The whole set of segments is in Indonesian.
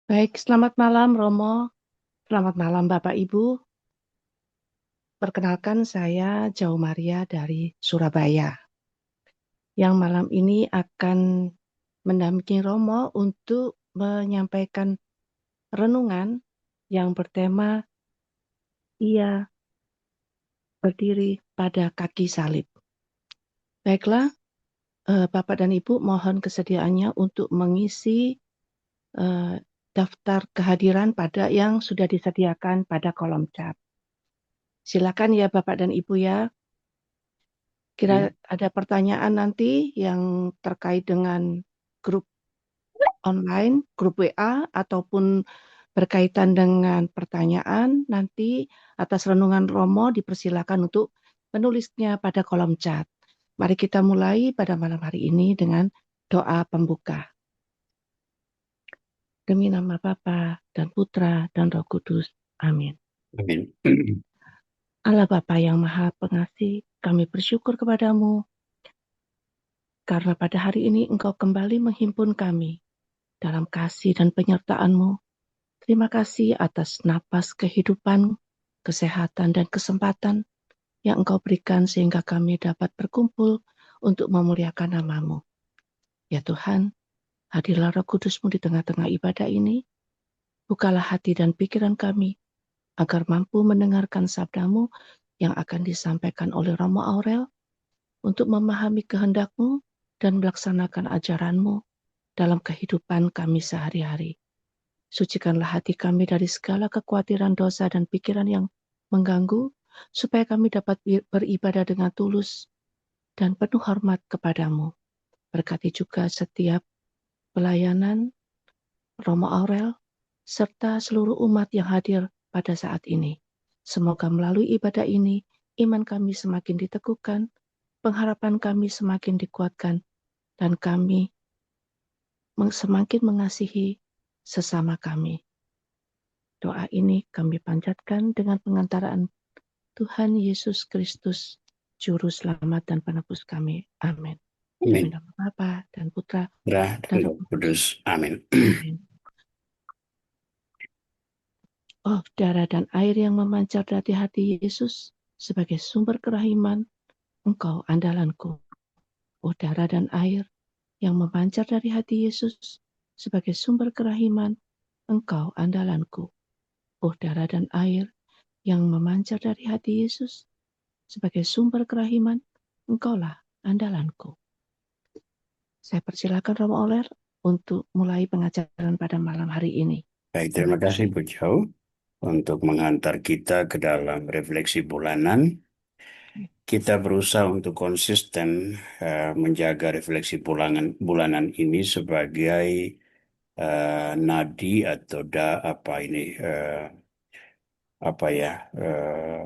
Baik, selamat malam Romo. Selamat malam Bapak Ibu. Perkenalkan saya Jau Maria dari Surabaya. Yang malam ini akan mendampingi Romo untuk menyampaikan renungan yang bertema Ia berdiri pada kaki salib. Baiklah, Bapak dan Ibu mohon kesediaannya untuk mengisi eh, daftar kehadiran pada yang sudah disediakan pada kolom chat. Silakan ya Bapak dan Ibu ya. Kira ada pertanyaan nanti yang terkait dengan grup online, grup WA, ataupun berkaitan dengan pertanyaan nanti atas renungan Romo dipersilakan untuk menulisnya pada kolom chat. Mari kita mulai pada malam hari ini dengan doa pembuka. Demi nama Bapa dan Putra dan Roh Kudus. Amin. Amin. Allah Bapa yang Maha Pengasih, kami bersyukur kepadamu karena pada hari ini Engkau kembali menghimpun kami dalam kasih dan penyertaan-Mu. Terima kasih atas napas kehidupan, kesehatan, dan kesempatan yang Engkau berikan sehingga kami dapat berkumpul untuk memuliakan nama-Mu. Ya Tuhan, hadirlah Roh Kudus-Mu di tengah-tengah ibadah ini. Bukalah hati dan pikiran kami agar mampu mendengarkan sabda-Mu yang akan disampaikan oleh Romo Aurel untuk memahami kehendak-Mu dan melaksanakan ajaran-Mu dalam kehidupan kami sehari-hari. Sucikanlah hati kami dari segala kekhawatiran dosa dan pikiran yang mengganggu, supaya kami dapat beribadah dengan tulus dan penuh hormat kepadamu. Berkati juga setiap pelayanan Romo Aurel, serta seluruh umat yang hadir pada saat ini. Semoga melalui ibadah ini, iman kami semakin diteguhkan, pengharapan kami semakin dikuatkan, dan kami semakin mengasihi sesama kami. Doa ini kami panjatkan dengan pengantaraan Tuhan Yesus Kristus, Juru Selamat dan Penebus kami. Amin. Demi Amin. nama Bapa dan Putra Roh dan dan Roh Roh Kudus. Kudus. Amin. Amin. Oh, darah dan air yang memancar dari hati Yesus sebagai sumber kerahiman, Engkau andalanku. Oh, darah dan air yang memancar dari hati Yesus sebagai sumber kerahiman, Engkau andalanku. Oh, darah dan air yang memancar dari hati Yesus sebagai sumber kerahiman, Engkaulah andalanku. Saya persilakan Romo Oler untuk mulai pengajaran pada malam hari ini. Baik, Terima terima kasih kasih. Bu Jau untuk menghantar kita ke dalam refleksi bulanan. Kita berusaha untuk konsisten menjaga refleksi bulanan ini sebagai nadi atau apa ini apa ya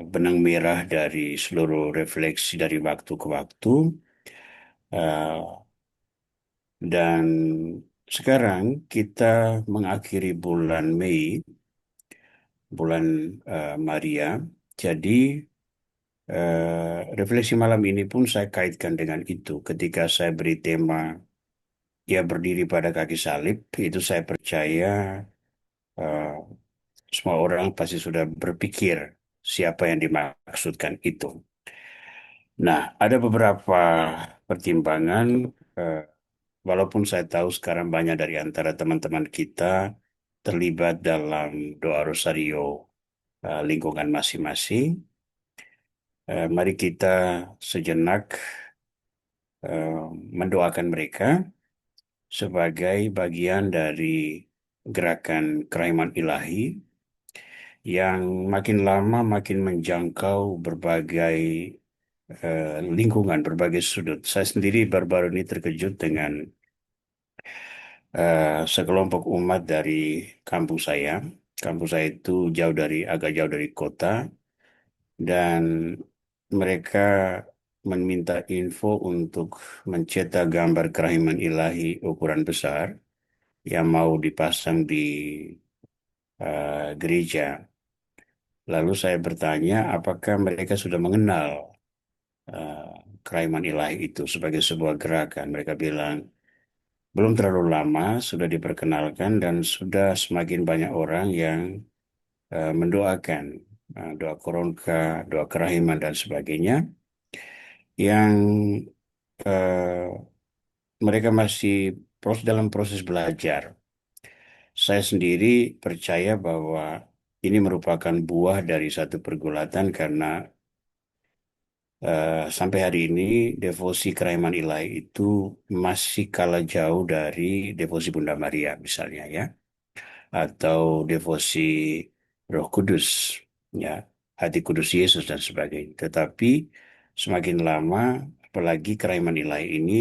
benang merah dari seluruh refleksi dari waktu ke waktu. Dan sekarang kita mengakhiri bulan Mei, bulan Maria. Jadi refleksi malam ini pun saya kaitkan dengan itu. Ketika saya beri tema Ia berdiri pada kaki salib, itu saya percaya eh, semua orang pasti sudah berpikir siapa yang dimaksudkan itu. Nah, ada beberapa pertimbangan. eh, Walaupun saya tahu sekarang banyak dari antara teman-teman kita terlibat dalam doa rosario lingkungan masing-masing, mari kita sejenak eh, mendoakan mereka sebagai bagian dari gerakan kerahiman ilahi yang makin lama makin menjangkau berbagai lingkungan, berbagai sudut. Saya sendiri baru-baru ini terkejut dengan sekelompok umat dari kampus saya. Kampus saya itu agak jauh dari kota, dan mereka meminta info untuk mencetak gambar kerahiman ilahi ukuran besar yang mau dipasang di gereja. Lalu saya bertanya, apakah mereka sudah mengenal eh, kerahiman ilahi itu sebagai sebuah gerakan? Mereka bilang, belum terlalu lama sudah diperkenalkan dan sudah semakin banyak orang yang mendoakan doa koronka, doa kerahiman dan sebagainya yang mereka masih dalam proses belajar. Saya sendiri percaya bahwa ini merupakan buah dari satu pergulatan karena sampai hari ini devosi kerahiman ilahi itu masih kalah jauh dari devosi Bunda Maria misalnya ya, atau devosi Roh Kudus ya, hati kudus Yesus dan sebagainya. Tetapi semakin lama apalagi kerahiman ilahi ini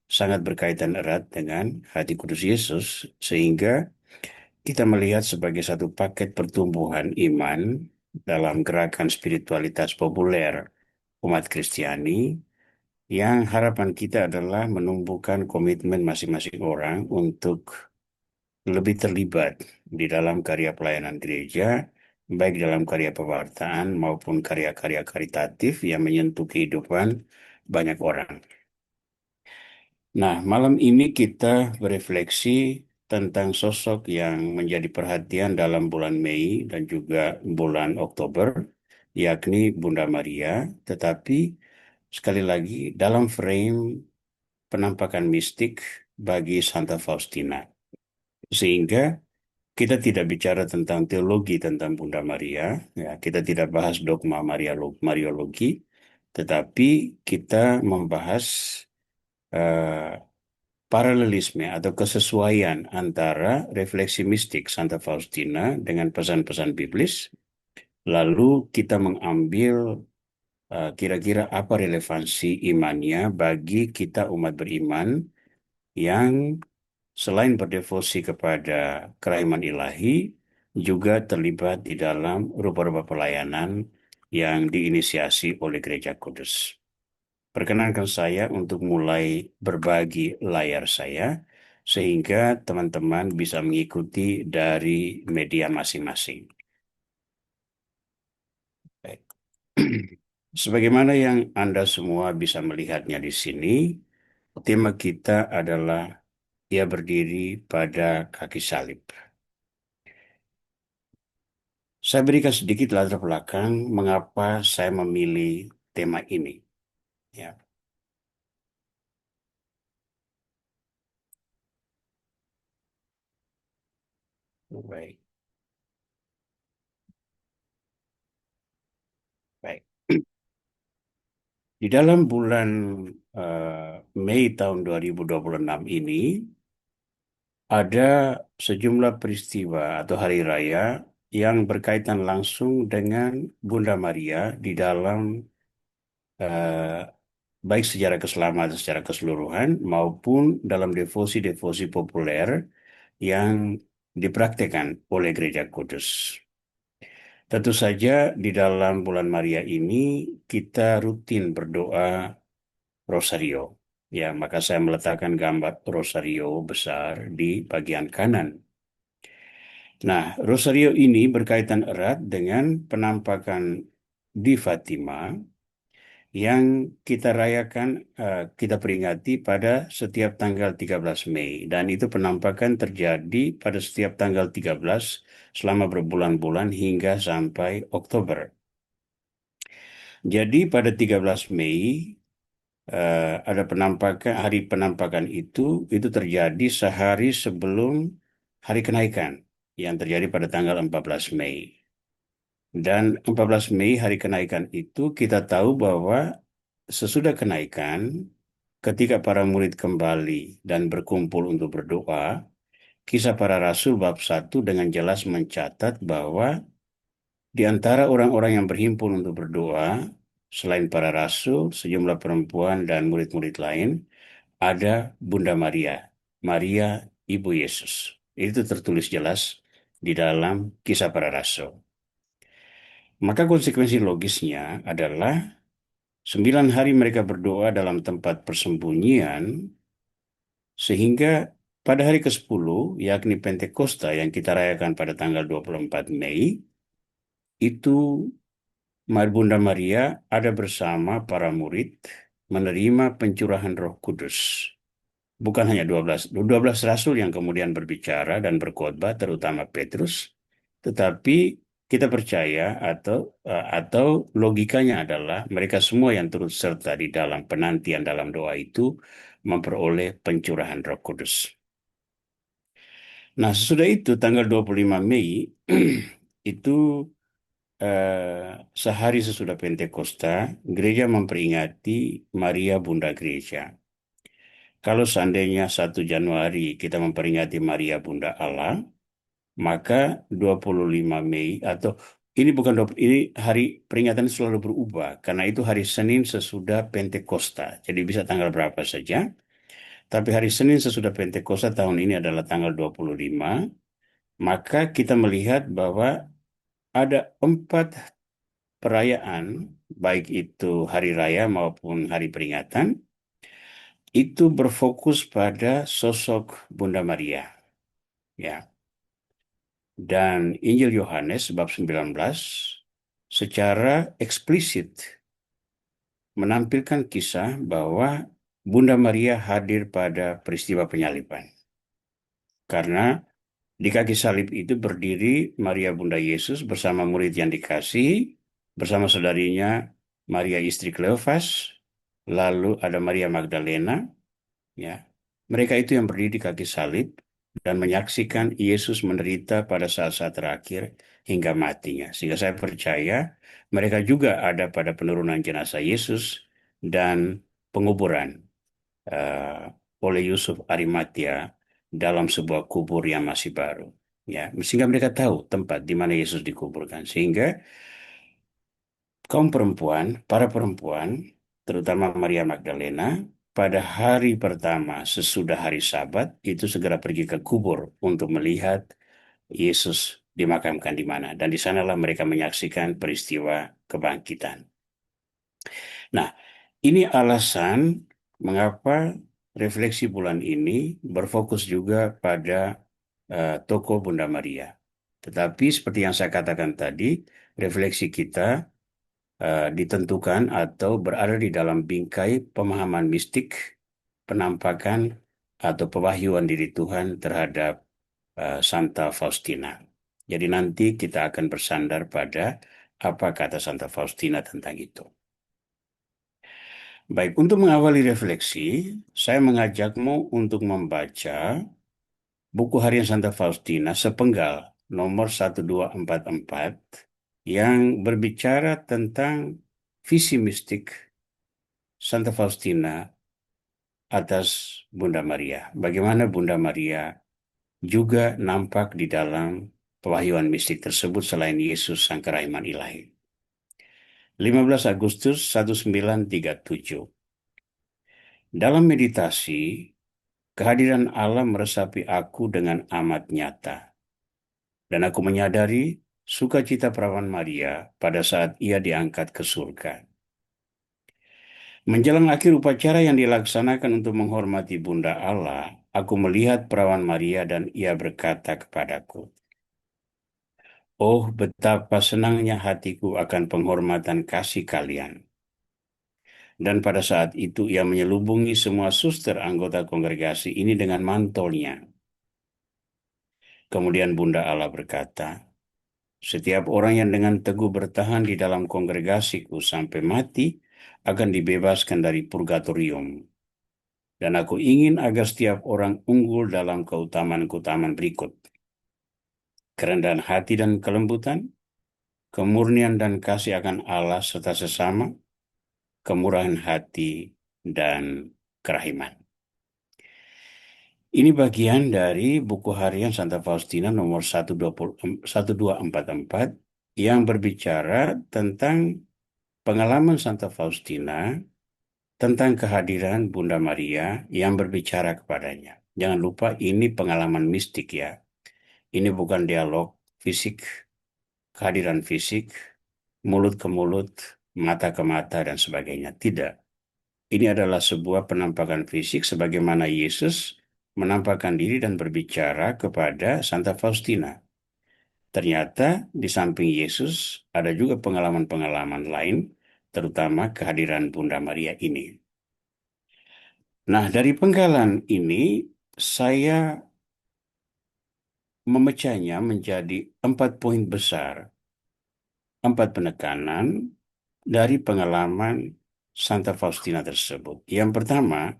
sangat berkaitan erat dengan hati kudus Yesus sehingga kita melihat sebagai satu paket pertumbuhan iman dalam gerakan spiritualitas populer umat Kristiani yang harapan kita adalah menumbuhkan komitmen masing-masing orang untuk lebih terlibat di dalam karya pelayanan gereja, baik dalam karya pewartaan maupun karya-karya karitatif yang menyentuh kehidupan banyak orang. Nah, malam ini kita berefleksi tentang sosok yang menjadi perhatian dalam bulan Mei dan juga bulan Oktober, yakni Bunda Maria, tetapi sekali lagi dalam frame penampakan mistik bagi Santa Faustina. Sehingga kita tidak bicara tentang teologi tentang Bunda Maria, ya, kita tidak bahas dogma Mariologi, tetapi kita membahas eh, paralelisme atau kesesuaian antara refleksi mistik Santa Faustina dengan pesan-pesan biblis, lalu kita mengambil kira-kira apa relevansi imannya bagi kita umat beriman yang selain berdevosi kepada kerahiman ilahi, juga terlibat di dalam rupa-rupa pelayanan yang diinisiasi oleh Gereja Kudus. Perkenankan saya untuk mulai berbagi layar saya, sehingga teman-teman bisa mengikuti dari media masing-masing. Baik. Sebagaimana yang Anda semua bisa melihatnya di sini, tema kita adalah Ia berdiri pada kaki salib. Saya berikan sedikit latar belakang mengapa saya memilih tema ini. Ya, baik, baik. Di dalam bulan Mei tahun 2026 ini ada sejumlah peristiwa atau hari raya yang berkaitan langsung dengan Bunda Maria di dalam eh, baik secara keselamatan secara keseluruhan maupun dalam devosi-devosi populer yang dipraktekkan oleh Gereja Kudus. Tentu saja di dalam bulan Maria ini kita rutin berdoa rosario. Ya, maka saya meletakkan gambar rosario besar di bagian kanan. Nah, rosario ini berkaitan erat dengan penampakan di Fatima yang kita rayakan, kita peringati pada setiap tanggal 13 Mei. Dan itu penampakan terjadi pada setiap tanggal 13 selama berbulan-bulan hingga sampai Oktober. Jadi pada 13 Mei ada penampakan, hari penampakan itu terjadi sehari sebelum hari kenaikan yang terjadi pada tanggal 14 Mei. Dan 14 Mei hari kenaikan itu kita tahu bahwa sesudah kenaikan, ketika para murid kembali dan berkumpul untuk berdoa, Kisah Para Rasul bab 1 dengan jelas mencatat bahwa di antara orang-orang yang berhimpun untuk berdoa, selain para rasul, sejumlah perempuan dan murid-murid lain, ada Bunda Maria, Maria Ibu Yesus. Itu tertulis jelas di dalam Kisah Para Rasul. Maka konsekuensi logisnya adalah 9 hari mereka berdoa dalam tempat persembunyian, sehingga pada hari ke-10, yakni Pentakosta yang kita rayakan pada tanggal 24 Mei, itu Bunda Maria ada bersama para murid menerima pencurahan Roh Kudus. Bukan hanya 12 rasul yang kemudian berbicara dan berkhotbah, terutama Petrus, tetapi kita percaya atau logikanya adalah mereka semua yang turut serta di dalam penantian dalam doa itu memperoleh pencurahan Roh Kudus. Nah, sesudah itu tanggal 25 Mei itu sehari sesudah Pentakosta, gereja memperingati Maria Bunda Gereja. Kalau seandainya 1 Januari kita memperingati Maria Bunda Allah, maka 25 Mei atau ini bukan 20, ini hari peringatan selalu berubah karena itu hari Senin sesudah Pentakosta. Jadi bisa tanggal berapa saja. Tapi hari Senin sesudah Pentakosta tahun ini adalah tanggal 25, maka kita melihat bahwa ada 4 perayaan, baik itu hari raya maupun hari peringatan, itu berfokus pada sosok Bunda Maria. Ya, dan Injil Yohanes bab 19 secara eksplisit menampilkan kisah bahwa Bunda Maria hadir pada peristiwa penyaliban. Karena di kaki salib itu berdiri Maria Bunda Yesus bersama murid yang dikasihi, bersama saudarinya Maria istri Kleofas, lalu ada Maria Magdalena, ya. Mereka itu yang berdiri di kaki salib dan menyaksikan Yesus menderita pada saat-saat terakhir hingga matinya. Sehingga saya percaya mereka juga ada pada penurunan jenazah Yesus dan penguburan eh, oleh Yusuf Arimatia dalam sebuah kubur yang masih baru. Ya, sehingga mereka tahu tempat di mana Yesus dikuburkan. Sehingga kaum perempuan, para perempuan, terutama Maria Magdalena, pada hari pertama sesudah hari Sabat itu segera pergi ke kubur untuk melihat Yesus dimakamkan di mana. Dan di sanalah mereka menyaksikan peristiwa kebangkitan. Nah, ini alasan mengapa refleksi bulan ini berfokus juga pada tokoh Bunda Maria. Tetapi seperti yang saya katakan tadi, refleksi kita ditentukan atau berada di dalam bingkai pemahaman mistik, penampakan atau pewahyuan diri Tuhan terhadap Santa Faustina. Jadi nanti kita akan bersandar pada apa kata Santa Faustina tentang itu. Baik, untuk mengawali refleksi, saya mengajakmu untuk membaca buku harian Santa Faustina sepenggal nomor 1244 yang berbicara tentang visi mistik Santa Faustina atas Bunda Maria. Bagaimana Bunda Maria juga nampak di dalam pewahyuan mistik tersebut selain Yesus Sang Kerahiman Ilahi. 15 Agustus 1937. Dalam meditasi, kehadiran Allah meresapi aku dengan amat nyata. Dan aku menyadari sukacita perawan Maria pada saat ia diangkat ke surga. Menjelang akhir upacara yang dilaksanakan untuk menghormati Bunda Allah, aku melihat perawan Maria dan ia berkata kepadaku, "Oh, betapa senangnya hatiku akan penghormatan kasih kalian." Dan pada saat itu ia menyelubungi semua suster anggota kongregasi ini dengan mantolnya. Kemudian Bunda Allah berkata, "Setiap orang yang dengan teguh bertahan di dalam kongregasiku sampai mati akan dibebaskan dari purgatorium. Dan aku ingin agar setiap orang unggul dalam keutamaan-keutamaan berikut. Kerendahan hati dan kelembutan, kemurnian dan kasih akan Allah serta sesama, kemurahan hati, dan kerahiman." Ini bagian dari buku harian Santa Faustina nomor 1244 yang berbicara tentang pengalaman Santa Faustina tentang kehadiran Bunda Maria yang berbicara kepadanya. Jangan lupa ini pengalaman mistik ya. Ini bukan dialog fisik, kehadiran fisik, mulut ke mulut, mata ke mata, dan sebagainya. Tidak. Ini adalah sebuah penampakan fisik sebagaimana Yesus menampakkan diri dan berbicara kepada Santa Faustina. Ternyata di samping Yesus ada juga pengalaman-pengalaman lain, terutama kehadiran Bunda Maria ini. Nah, dari penggalan ini saya memecahnya menjadi 4 poin besar, 4 penekanan dari pengalaman Santa Faustina tersebut. Yang pertama,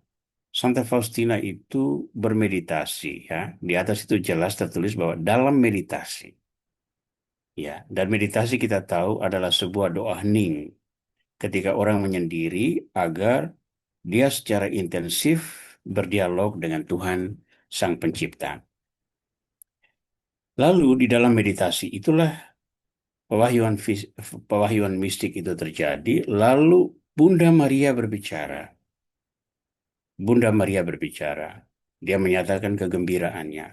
Santa Faustina itu bermeditasi, ya. Di atas itu jelas tertulis bahwa dalam meditasi, ya. Dan meditasi kita tahu adalah sebuah doa hening ketika orang menyendiri agar dia secara intensif berdialog dengan Tuhan Sang Pencipta. Lalu di dalam meditasi itulah pewahyuan, pewahyuan mistik itu terjadi. Lalu Bunda Maria berbicara. Bunda Maria berbicara. Dia menyatakan kegembiraannya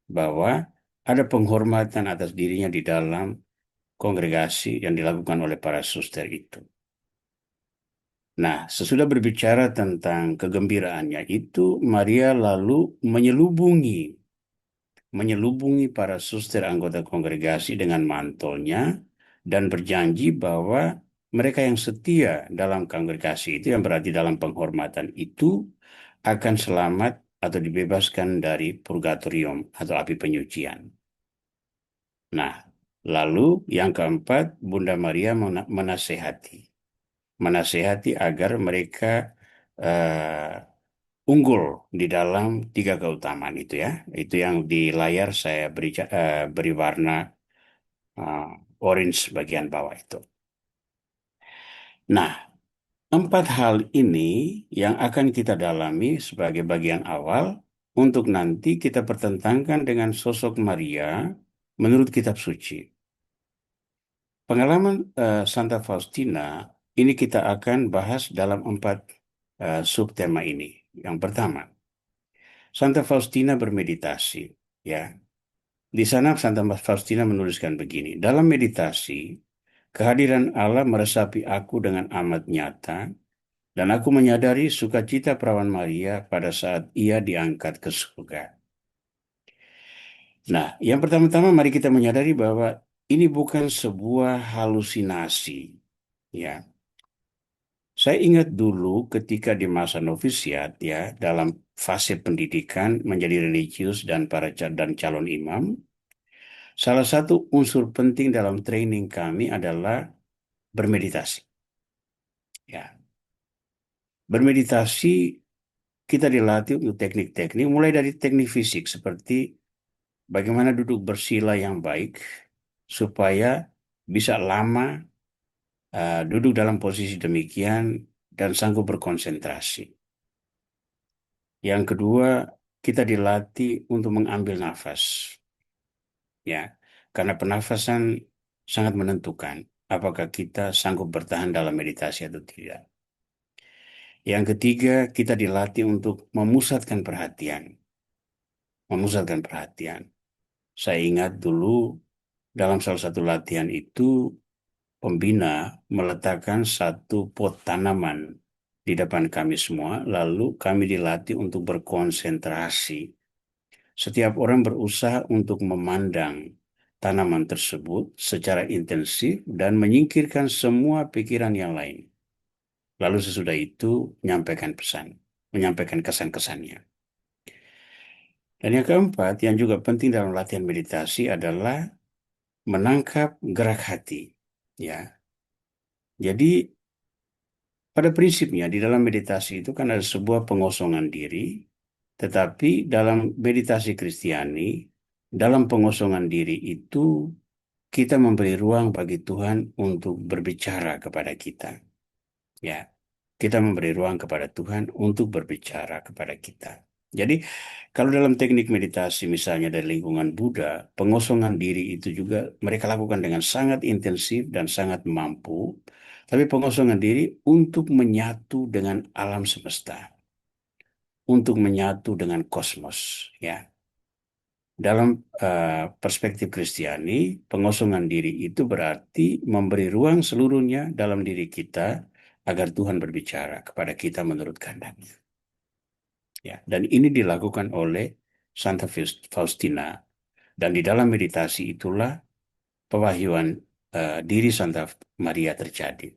bahwa ada penghormatan atas dirinya di dalam kongregasi yang dilakukan oleh para suster itu. Nah, sesudah berbicara tentang kegembiraannya itu, Maria lalu menyelubungi para suster anggota kongregasi dengan mantelnya dan berjanji bahwa mereka yang setia dalam kongregasi itu, yang berarti dalam penghormatan itu, akan selamat atau dibebaskan dari purgatorium atau api penyucian. Nah, lalu yang keempat, Bunda Maria menasehati agar mereka unggul di dalam 3 keutamaan itu, ya. Itu yang di layar saya beri warna uh, orange bagian bawah itu. Nah, 4 hal ini yang akan kita dalami sebagai bagian awal untuk nanti kita pertentangkan dengan sosok Maria menurut kitab suci. Pengalaman Santa Faustina ini kita akan bahas dalam 4 subtema ini. Yang pertama, Santa Faustina bermeditasi, ya. Di sana Santa Faustina menuliskan begini, dalam meditasi, kehadiran Allah meresapi aku dengan amat nyata, dan aku menyadari sukacita perawan Maria pada saat ia diangkat ke surga. Nah, yang pertama-tama mari kita menyadari bahwa ini bukan sebuah halusinasi, ya. Saya ingat dulu ketika di masa novisiat, ya, dalam fase pendidikan menjadi religius dan dan calon imam, salah satu unsur penting dalam training kami adalah bermeditasi. Ya, bermeditasi kita dilatih untuk teknik-teknik, mulai dari teknik fisik seperti bagaimana duduk bersila yang baik supaya bisa lama duduk dalam posisi demikian dan sanggup berkonsentrasi. Yang kedua, kita dilatih untuk mengambil nafas, ya, karena pernafasan sangat menentukan apakah kita sanggup bertahan dalam meditasi atau tidak. Yang ketiga, kita dilatih untuk memusatkan perhatian. Saya ingat dulu dalam salah satu latihan itu, pembina meletakkan satu pot tanaman di depan kami semua, lalu kami dilatih untuk berkonsentrasi. Setiap orang berusaha untuk memandang tanaman tersebut secara intensif dan menyingkirkan semua pikiran yang lain. Lalu sesudah itu menyampaikan kesan-kesannya. Dan yang keempat, yang juga penting dalam latihan meditasi adalah menangkap gerak hati. Ya, jadi pada prinsipnya di dalam meditasi itu kan ada sebuah pengosongan diri, tetapi dalam meditasi Kristiani, dalam pengosongan diri itu kita memberi ruang bagi Tuhan untuk berbicara kepada kita. Ya, kita memberi ruang kepada Tuhan untuk berbicara kepada kita. Jadi, kalau dalam teknik meditasi misalnya dari lingkungan Buddha, pengosongan diri itu juga mereka lakukan dengan sangat intensif dan sangat mampu, tapi pengosongan diri untuk menyatu dengan alam semesta, untuk menyatu dengan kosmos, ya. Dalam perspektif Kristiani, pengosongan diri itu berarti memberi ruang seluruhnya dalam diri kita agar Tuhan berbicara kepada kita menurut kehendaknya. Ya, dan ini dilakukan oleh Santa Faustina. Dan di dalam meditasi itulah pewahyuan diri Santa Maria terjadi.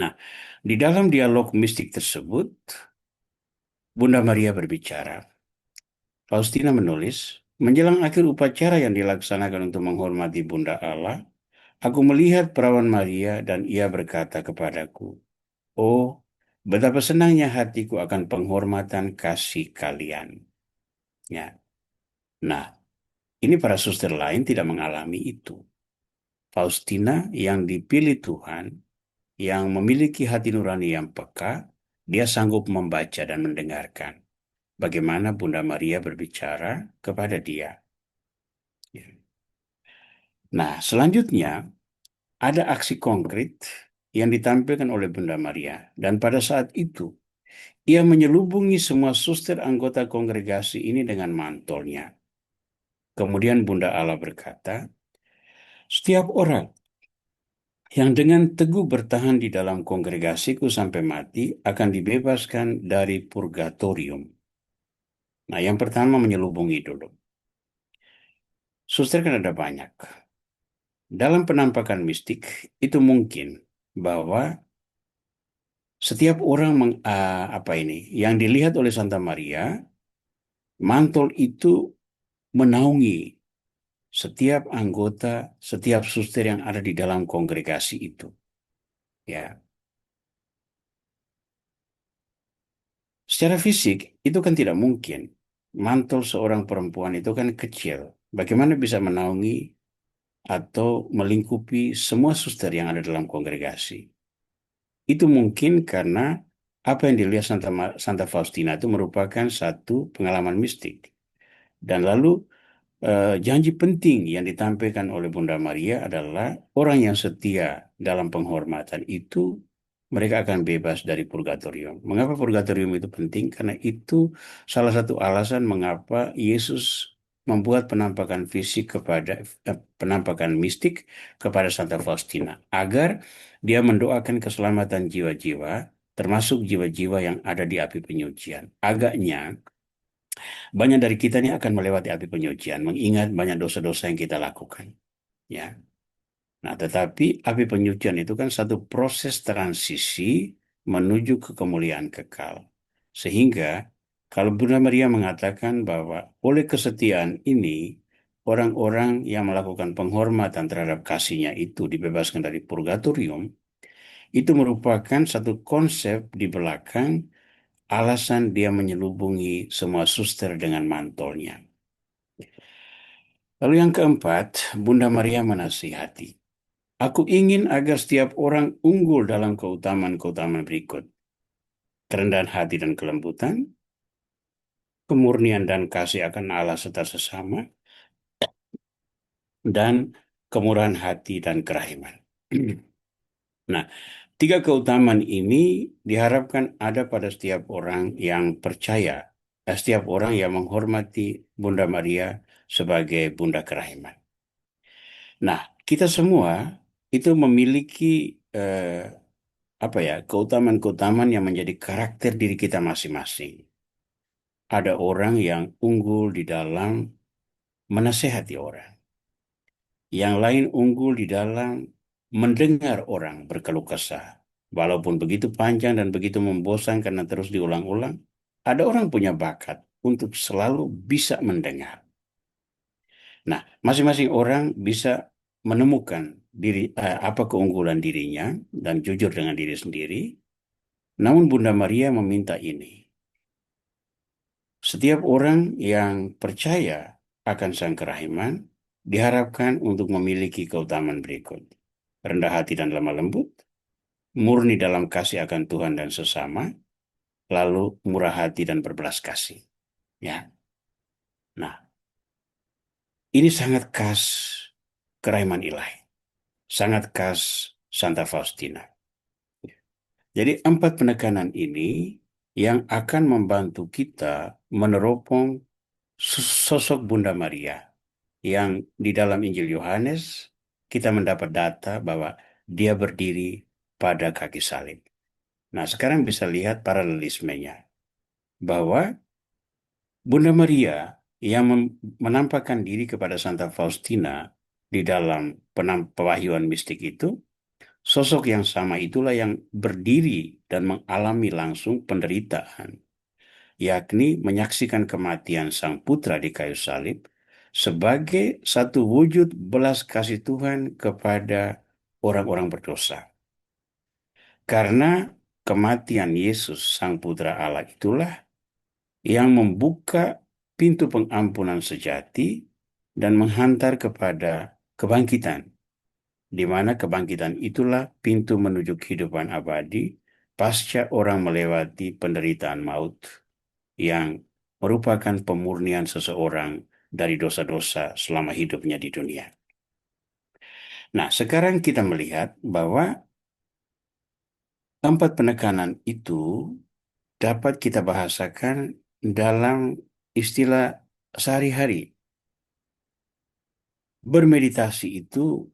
Nah, di dalam dialog mistik tersebut, Bunda Maria berbicara. Faustina menulis, menjelang akhir upacara yang dilaksanakan untuk menghormati Bunda Allah, aku melihat perawan Maria dan ia berkata kepadaku, "Oh, betapa senangnya hatiku akan penghormatan kasih kalian." Ya. Nah, ini para suster lain tidak mengalami itu. Faustina yang dipilih Tuhan, yang memiliki hati nurani yang peka, dia sanggup membaca dan mendengarkan bagaimana Bunda Maria berbicara kepada dia. Ya. Nah, selanjutnya ada aksi konkret yang ditampilkan oleh Bunda Maria. Dan pada saat itu, ia menyelubungi semua suster anggota kongregasi ini dengan mantolnya. Kemudian Bunda Allah berkata, setiap orang yang dengan teguh bertahan di dalam kongregasiku sampai mati akan dibebaskan dari purgatorium. Nah, yang pertama menyelubungi dulu. Suster kan ada banyak. Dalam penampakan mistik, itu mungkin bahwa setiap orang apa ini yang dilihat oleh Santa Maria, mantul itu menaungi setiap anggota, setiap suster yang ada di dalam kongregasi itu. Ya, secara fisik itu kan tidak mungkin. Mantul seorang perempuan itu kan kecil. Bagaimana bisa menaungi atau melingkupi semua suster yang ada dalam kongregasi? Itu mungkin karena apa yang dilihat Santa Faustina itu merupakan satu pengalaman mistik. Dan lalu janji penting yang ditampilkan oleh Bunda Maria adalah orang yang setia dalam penghormatan itu mereka akan bebas dari purgatorium. Mengapa purgatorium itu penting? Karena itu salah satu alasan mengapa Yesus membuat penampakan fisik kepada penampakan mistik kepada Santa Faustina agar dia mendoakan keselamatan jiwa-jiwa termasuk jiwa-jiwa yang ada di api penyucian. Agaknya banyak dari kita ini akan melewati api penyucian, mengingat banyak dosa-dosa yang kita lakukan. Ya. Nah, tetapi api penyucian itu kan satu proses transisi menuju ke kemuliaan kekal. Sehingga kalau Bunda Maria mengatakan bahwa oleh kesetiaan ini, orang-orang yang melakukan penghormatan terhadap kasihnya itu dibebaskan dari purgatorium, itu merupakan satu konsep di belakang alasan dia menyelubungi semua suster dengan mantolnya. Lalu yang keempat, Bunda Maria menasihati. Aku ingin agar setiap orang unggul dalam keutamaan-keutamaan berikut. Kerendahan hati dan kelembutan, kemurnian dan kasih akan Allah serta sesama, dan kemurahan hati dan kerahiman. Nah, tiga keutamaan ini diharapkan ada pada setiap orang yang percaya, setiap orang yang menghormati Bunda Maria sebagai Bunda Kerahiman. Nah, kita semua itu memiliki apa ya, keutamaan-keutamaan yang menjadi karakter diri kita masing-masing. Ada orang yang unggul di dalam menasehati orang. Yang lain unggul di dalam mendengar orang berkeluh kesah. Walaupun begitu panjang dan begitu membosankan karena terus diulang-ulang, ada orang punya bakat untuk selalu bisa mendengar. Nah, masing-masing orang bisa menemukan apa keunggulan dirinya dan jujur dengan diri sendiri. Namun Bunda Maria meminta ini. Setiap orang yang percaya akan Sang Kerahiman diharapkan untuk memiliki keutamaan berikut. Rendah hati dan lemah lembut, murni dalam kasih akan Tuhan dan sesama, lalu murah hati dan berbelas kasih. Ya. Nah, ini sangat khas kerahiman ilahi. Sangat khas Santa Faustina. Jadi empat penekanan ini yang akan membantu kita meneropong sosok Bunda Maria yang di dalam Injil Yohanes kita mendapat data bahwa dia berdiri pada kaki salib. Nah, sekarang bisa lihat paralelismenya bahwa Bunda Maria yang menampakkan diri kepada Santa Faustina di dalam pewahyuan mistik itu, sosok yang sama itulah yang berdiri dan mengalami langsung penderitaan yakni menyaksikan kematian Sang Putra di kayu salib sebagai satu wujud belas kasih Tuhan kepada orang-orang berdosa. Karena kematian Yesus, Sang Putra Allah itulah yang membuka pintu pengampunan sejati dan menghantar kepada kebangkitan, di mana kebangkitan itulah pintu menuju kehidupan abadi pasca orang melewati penderitaan maut yang merupakan pemurnian seseorang dari dosa-dosa selama hidupnya di dunia. Nah, sekarang kita melihat bahwa empat penekanan itu dapat kita bahasakan dalam istilah sehari-hari. Bermeditasi itu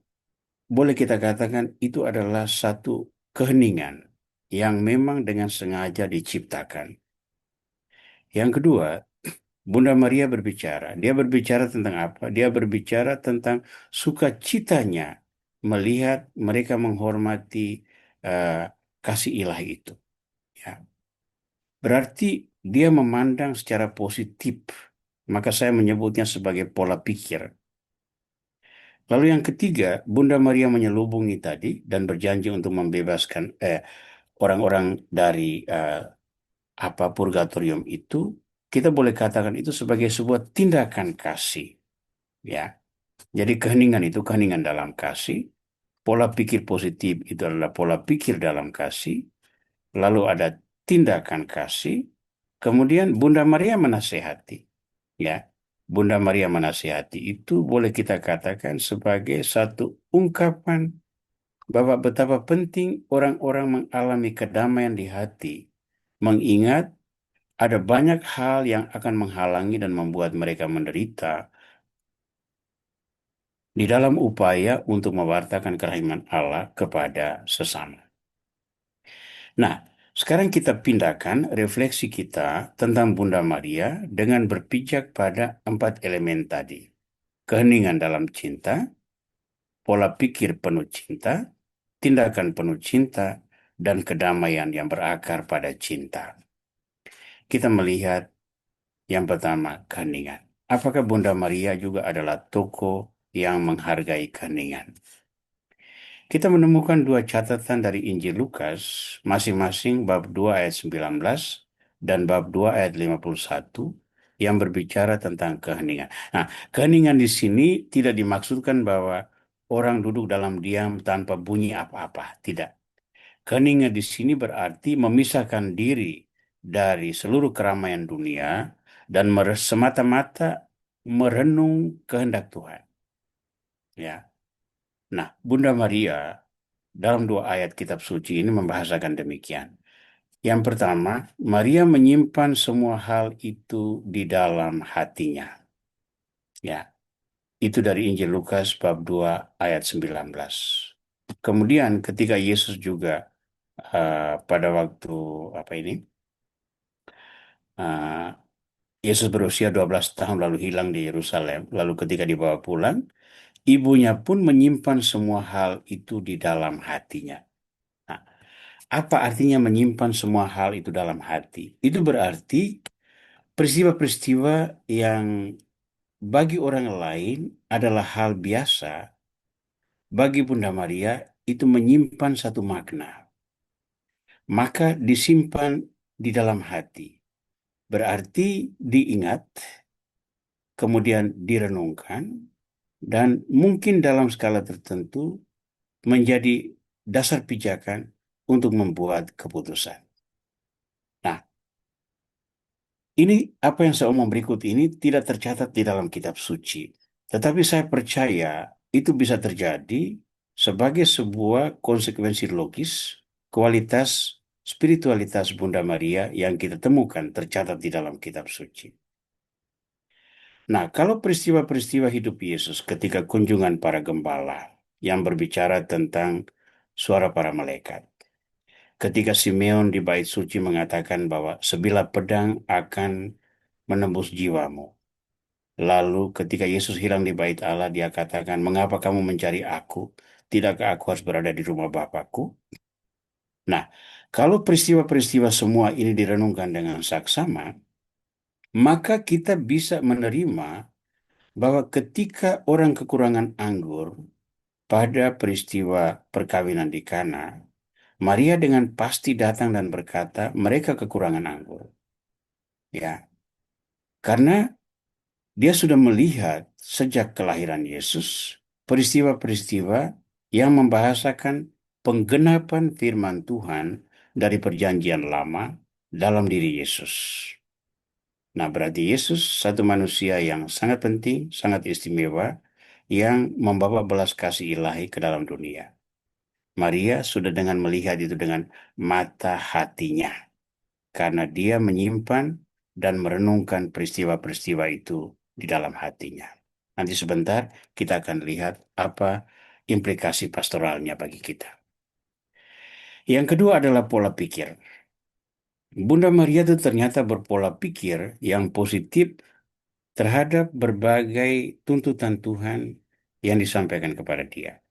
boleh kita katakan itu adalah satu keheningan yang memang dengan sengaja diciptakan. Yang kedua, Bunda Maria berbicara. Dia berbicara tentang apa? Dia berbicara tentang sukacitanya melihat mereka menghormati eh, kasih ilahi itu. Ya. Berarti dia memandang secara positif. Maka saya menyebutnya sebagai pola pikir. Lalu yang ketiga, Bunda Maria menyelubungi tadi dan berjanji untuk membebaskan orang-orang dari apa purgatorium itu. Kita boleh katakan itu sebagai sebuah tindakan kasih. Ya, jadi keheningan itu keheningan dalam kasih. Pola pikir positif itu adalah pola pikir dalam kasih. Lalu ada tindakan kasih. Kemudian Bunda Maria menasehati. Ya, Bunda Maria menasihati itu boleh kita katakan sebagai satu ungkapan bahwa betapa penting orang-orang mengalami kedamaian di hati, mengingat ada banyak hal yang akan menghalangi dan membuat mereka menderita di dalam upaya untuk mewartakan kerahiman Allah kepada sesama. Nah, sekarang kita pindahkan refleksi kita tentang Bunda Maria dengan berpijak pada empat elemen tadi. Keheningan dalam cinta, pola pikir penuh cinta, tindakan penuh cinta, dan kedamaian yang berakar pada cinta. Kita melihat yang pertama, keheningan. Apakah Bunda Maria juga adalah tokoh yang menghargai keheningan? Kita menemukan dua catatan dari Injil Lukas, masing-masing bab 2 ayat 19 dan bab 2 ayat 51 yang berbicara tentang keheningan. Nah, keheningan di sini tidak dimaksudkan bahwa orang duduk dalam diam tanpa bunyi apa-apa. Tidak. Keheningan di sini berarti memisahkan diri dari seluruh keramaian dunia dan semata-mata merenung kehendak Tuhan. Ya. Nah, Bunda Maria dalam dua ayat kitab suci ini membahasakan demikian. Yang pertama, Maria menyimpan semua hal itu di dalam hatinya. Ya, itu dari Injil Lukas bab 2 ayat 19. Kemudian ketika Yesus juga pada waktu apa ini? eh, Yesus berusia 12 tahun lalu hilang di Yerusalem, lalu ketika dibawa pulang, ibunya pun menyimpan semua hal itu di dalam hatinya. Nah, apa artinya menyimpan semua hal itu dalam hati? Itu berarti peristiwa-peristiwa yang bagi orang lain adalah hal biasa, bagi Bunda Maria itu menyimpan satu makna. Maka disimpan di dalam hati. Berarti diingat, kemudian direnungkan, dan mungkin dalam skala tertentu menjadi dasar pijakan untuk membuat keputusan. Nah, ini apa yang saya omong berikut ini tidak tercatat di dalam kitab suci. Tetapi saya percaya itu bisa terjadi sebagai sebuah konsekuensi logis kualitas spiritualitas Bunda Maria yang kita temukan tercatat di dalam kitab suci. Nah, kalau peristiwa-peristiwa hidup Yesus ketika kunjungan para gembala yang berbicara tentang suara para malaikat. Ketika Simeon di bait suci mengatakan bahwa sebilah pedang akan menembus jiwamu. Lalu ketika Yesus hilang di bait Allah, dia katakan, mengapa kamu mencari aku? Tidakkah aku harus berada di rumah Bapakku? Nah, kalau peristiwa-peristiwa semua ini direnungkan dengan saksama, maka kita bisa menerima bahwa ketika orang kekurangan anggur pada peristiwa perkawinan di Kana, Maria dengan pasti datang dan berkata, mereka kekurangan anggur. Ya, karena dia sudah melihat sejak kelahiran Yesus peristiwa-peristiwa yang membahasakan penggenapan firman Tuhan dari perjanjian lama dalam diri Yesus. Nah, berarti Yesus satu manusia yang sangat penting, sangat istimewa, yang membawa belas kasih ilahi ke dalam dunia. Maria sudah dengan melihat itu dengan mata hatinya, karena dia menyimpan dan merenungkan peristiwa-peristiwa itu di dalam hatinya. Nanti sebentar kita akan lihat apa implikasi pastoralnya bagi kita. Yang kedua adalah pola pikir. Bunda Maria itu ternyata berpola pikir yang positif terhadap berbagai tuntutan Tuhan yang disampaikan kepada dia.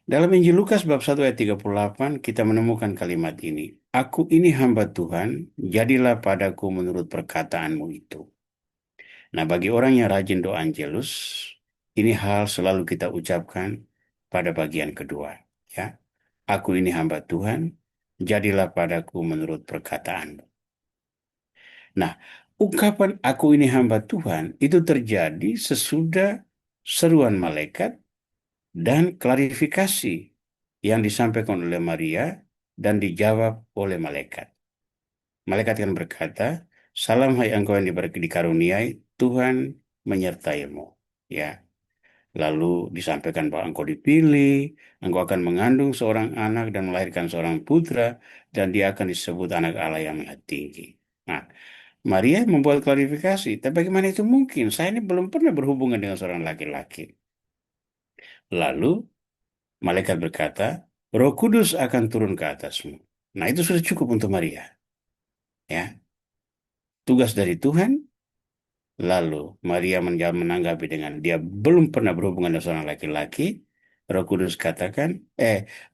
Dalam Injil Lukas bab 1 ayat 38 kita menemukan kalimat ini. Aku ini hamba Tuhan, jadilah padaku menurut perkataanmu itu. Nah, bagi orang yang rajin doa Angelus, ini hal selalu kita ucapkan pada bagian kedua. Ya, aku ini hamba Tuhan, jadilah padaku menurut perkataanmu. Nah, ungkapan aku ini hamba Tuhan itu terjadi sesudah seruan malaikat dan klarifikasi yang disampaikan oleh Maria dan dijawab oleh malaikat. Malaikat kan berkata, salam hai engkau yang dikaruniai, Tuhan menyertaimu. Ya, lalu disampaikan bahwa engkau dipilih, engkau akan mengandung seorang anak dan melahirkan seorang putra, dan dia akan disebut anak Allah yang maha tinggi. Nah, Maria membuat klarifikasi, tapi bagaimana itu mungkin? Saya ini belum pernah berhubungan dengan seorang laki-laki. Lalu malaikat berkata, Roh Kudus akan turun ke atasmu. Nah, itu sudah cukup untuk Maria. Ya, tugas dari Tuhan. Lalu Maria menanggapi dengan dia belum pernah berhubungan dengan seorang laki-laki. Roh Kudus katakan,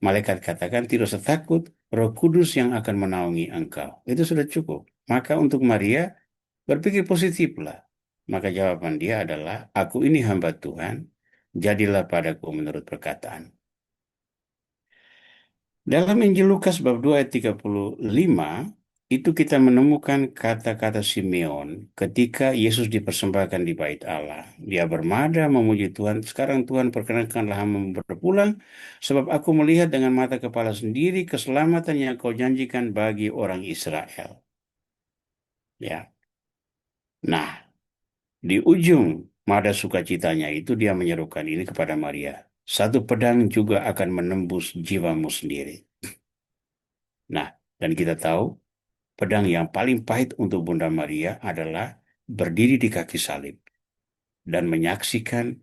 malaikat katakan tidak usah takut. Roh Kudus yang akan menaungi engkau. Itu sudah cukup. Maka untuk Maria berpikir positiflah. Maka jawaban dia adalah, aku ini hamba Tuhan, jadilah padaku menurut perkataan. Dalam Injil Lukas bab 2 ayat 35, itu kita menemukan kata-kata Simeon ketika Yesus dipersembahkan di bait Allah. Dia bermada memuji Tuhan, sekarang Tuhan perkenankanlah hamba berpulang, sebab aku melihat dengan mata kepala sendiri keselamatan yang kau janjikan bagi orang Israel. Ya. Nah, di ujung mada sukacitanya itu dia menyerukan ini kepada Maria. Satu pedang juga akan menembus jiwamu sendiri. Nah, dan kita tahu pedang yang paling pahit untuk Bunda Maria adalah berdiri di kaki salib dan menyaksikan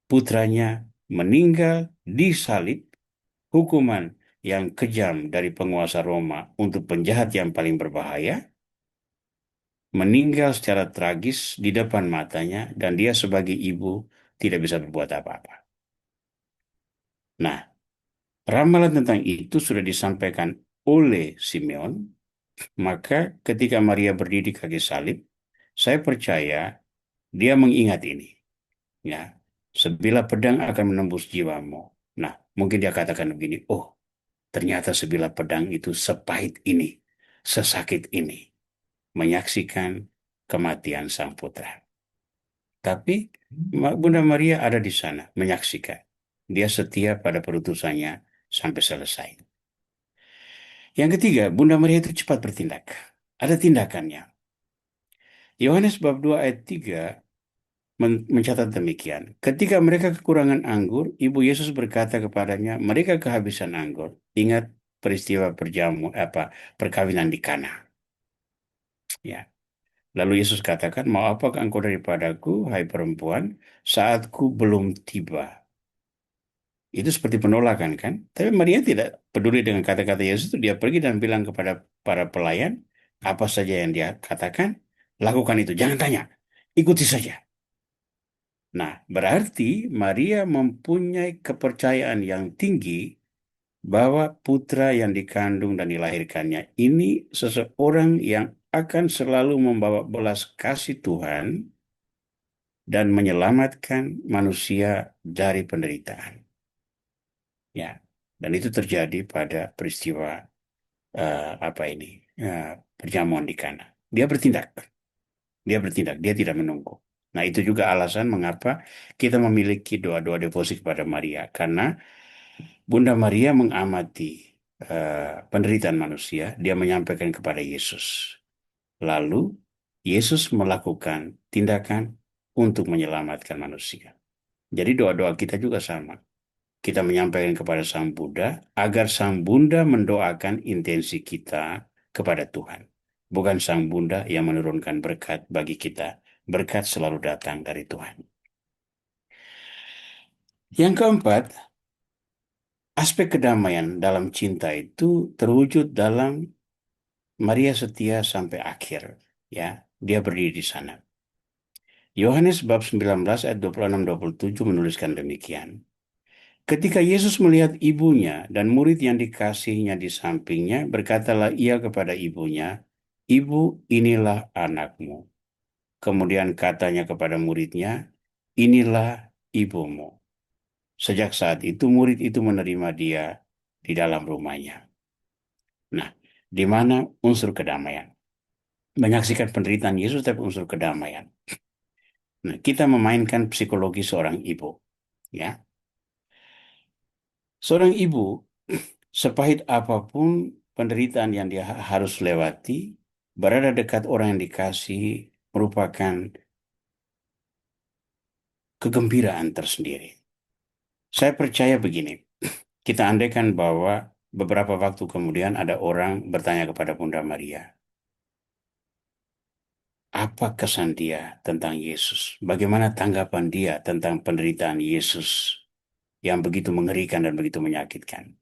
putranya meninggal di salib, hukuman yang kejam dari penguasa Roma untuk penjahat yang paling berbahaya, meninggal secara tragis di depan matanya dan dia sebagai ibu tidak bisa berbuat apa-apa. Nah, ramalan tentang itu sudah disampaikan oleh Simeon, maka ketika Maria berdiri di kaki salib, saya percaya dia mengingat ini. Ya, sebilah pedang akan menembus jiwamu. Nah, mungkin dia katakan begini, oh, ternyata sebilah pedang itu sepahit ini, sesakit ini, menyaksikan kematian sang putra. Tapi Bunda Maria ada di sana, menyaksikan. Dia setia pada perutusannya sampai selesai. Yang ketiga, Bunda Maria itu cepat bertindak. Ada tindakannya. Yohanes bab 2 ayat 3 mencatat demikian. Ketika mereka kekurangan anggur, Ibu Yesus berkata kepadanya, mereka kehabisan anggur. Ingat peristiwa perkawinan di Kana. Ya. Lalu Yesus katakan, mau apakah engkau daripadaku, hai perempuan, saatku belum tiba. Itu seperti penolakan kan? Tapi Maria tidak peduli dengan kata-kata Yesus itu. Dia pergi dan bilang kepada para pelayan, apa saja yang dia katakan, lakukan itu. Jangan tanya, ikuti saja. Nah, berarti Maria mempunyai kepercayaan yang tinggi bahwa putra yang dikandung dan dilahirkannya ini seseorang yang akan selalu membawa belas kasih Tuhan dan menyelamatkan manusia dari penderitaan. Ya, dan itu terjadi pada peristiwa apa ini perjamuan di Kana. Dia bertindak, dia tidak menunggu. Nah, itu juga alasan mengapa kita memiliki doa-doa devosi kepada Maria, karena Bunda Maria mengamati penderitaan manusia, dia menyampaikan kepada Yesus. Lalu Yesus melakukan tindakan untuk menyelamatkan manusia. Jadi doa-doa kita juga sama. Kita menyampaikan kepada Sang Buddha agar Sang Bunda mendoakan intensi kita kepada Tuhan. Bukan Sang Bunda yang menurunkan berkat bagi kita. Berkat selalu datang dari Tuhan. Yang keempat, aspek kedamaian dalam cinta itu terwujud dalam Maria setia sampai akhir. Ya, dia berdiri di sana. Yohanes bab 19 ayat 26-27 menuliskan demikian. Ketika Yesus melihat ibunya dan murid yang dikasihnya di sampingnya, berkatalah ia kepada ibunya, "Ibu, inilah anakmu." Kemudian katanya kepada muridnya, "Inilah ibumu." Sejak saat itu murid itu menerima dia di dalam rumahnya. Nah, di mana unsur kedamaian? Menyaksikan penderitaan Yesus tapi unsur kedamaian. Nah, kita memainkan psikologi seorang ibu, ya. Seorang ibu, sepahit apapun penderitaan yang dia harus lewati, berada dekat orang yang dikasihi merupakan kegembiraan tersendiri. Saya percaya begini, kita andaikan bahwa beberapa waktu kemudian ada orang bertanya kepada Bunda Maria, apa kesan dia tentang Yesus? Bagaimana tanggapan dia tentang penderitaan Yesus yang begitu mengerikan dan begitu menyakitkan?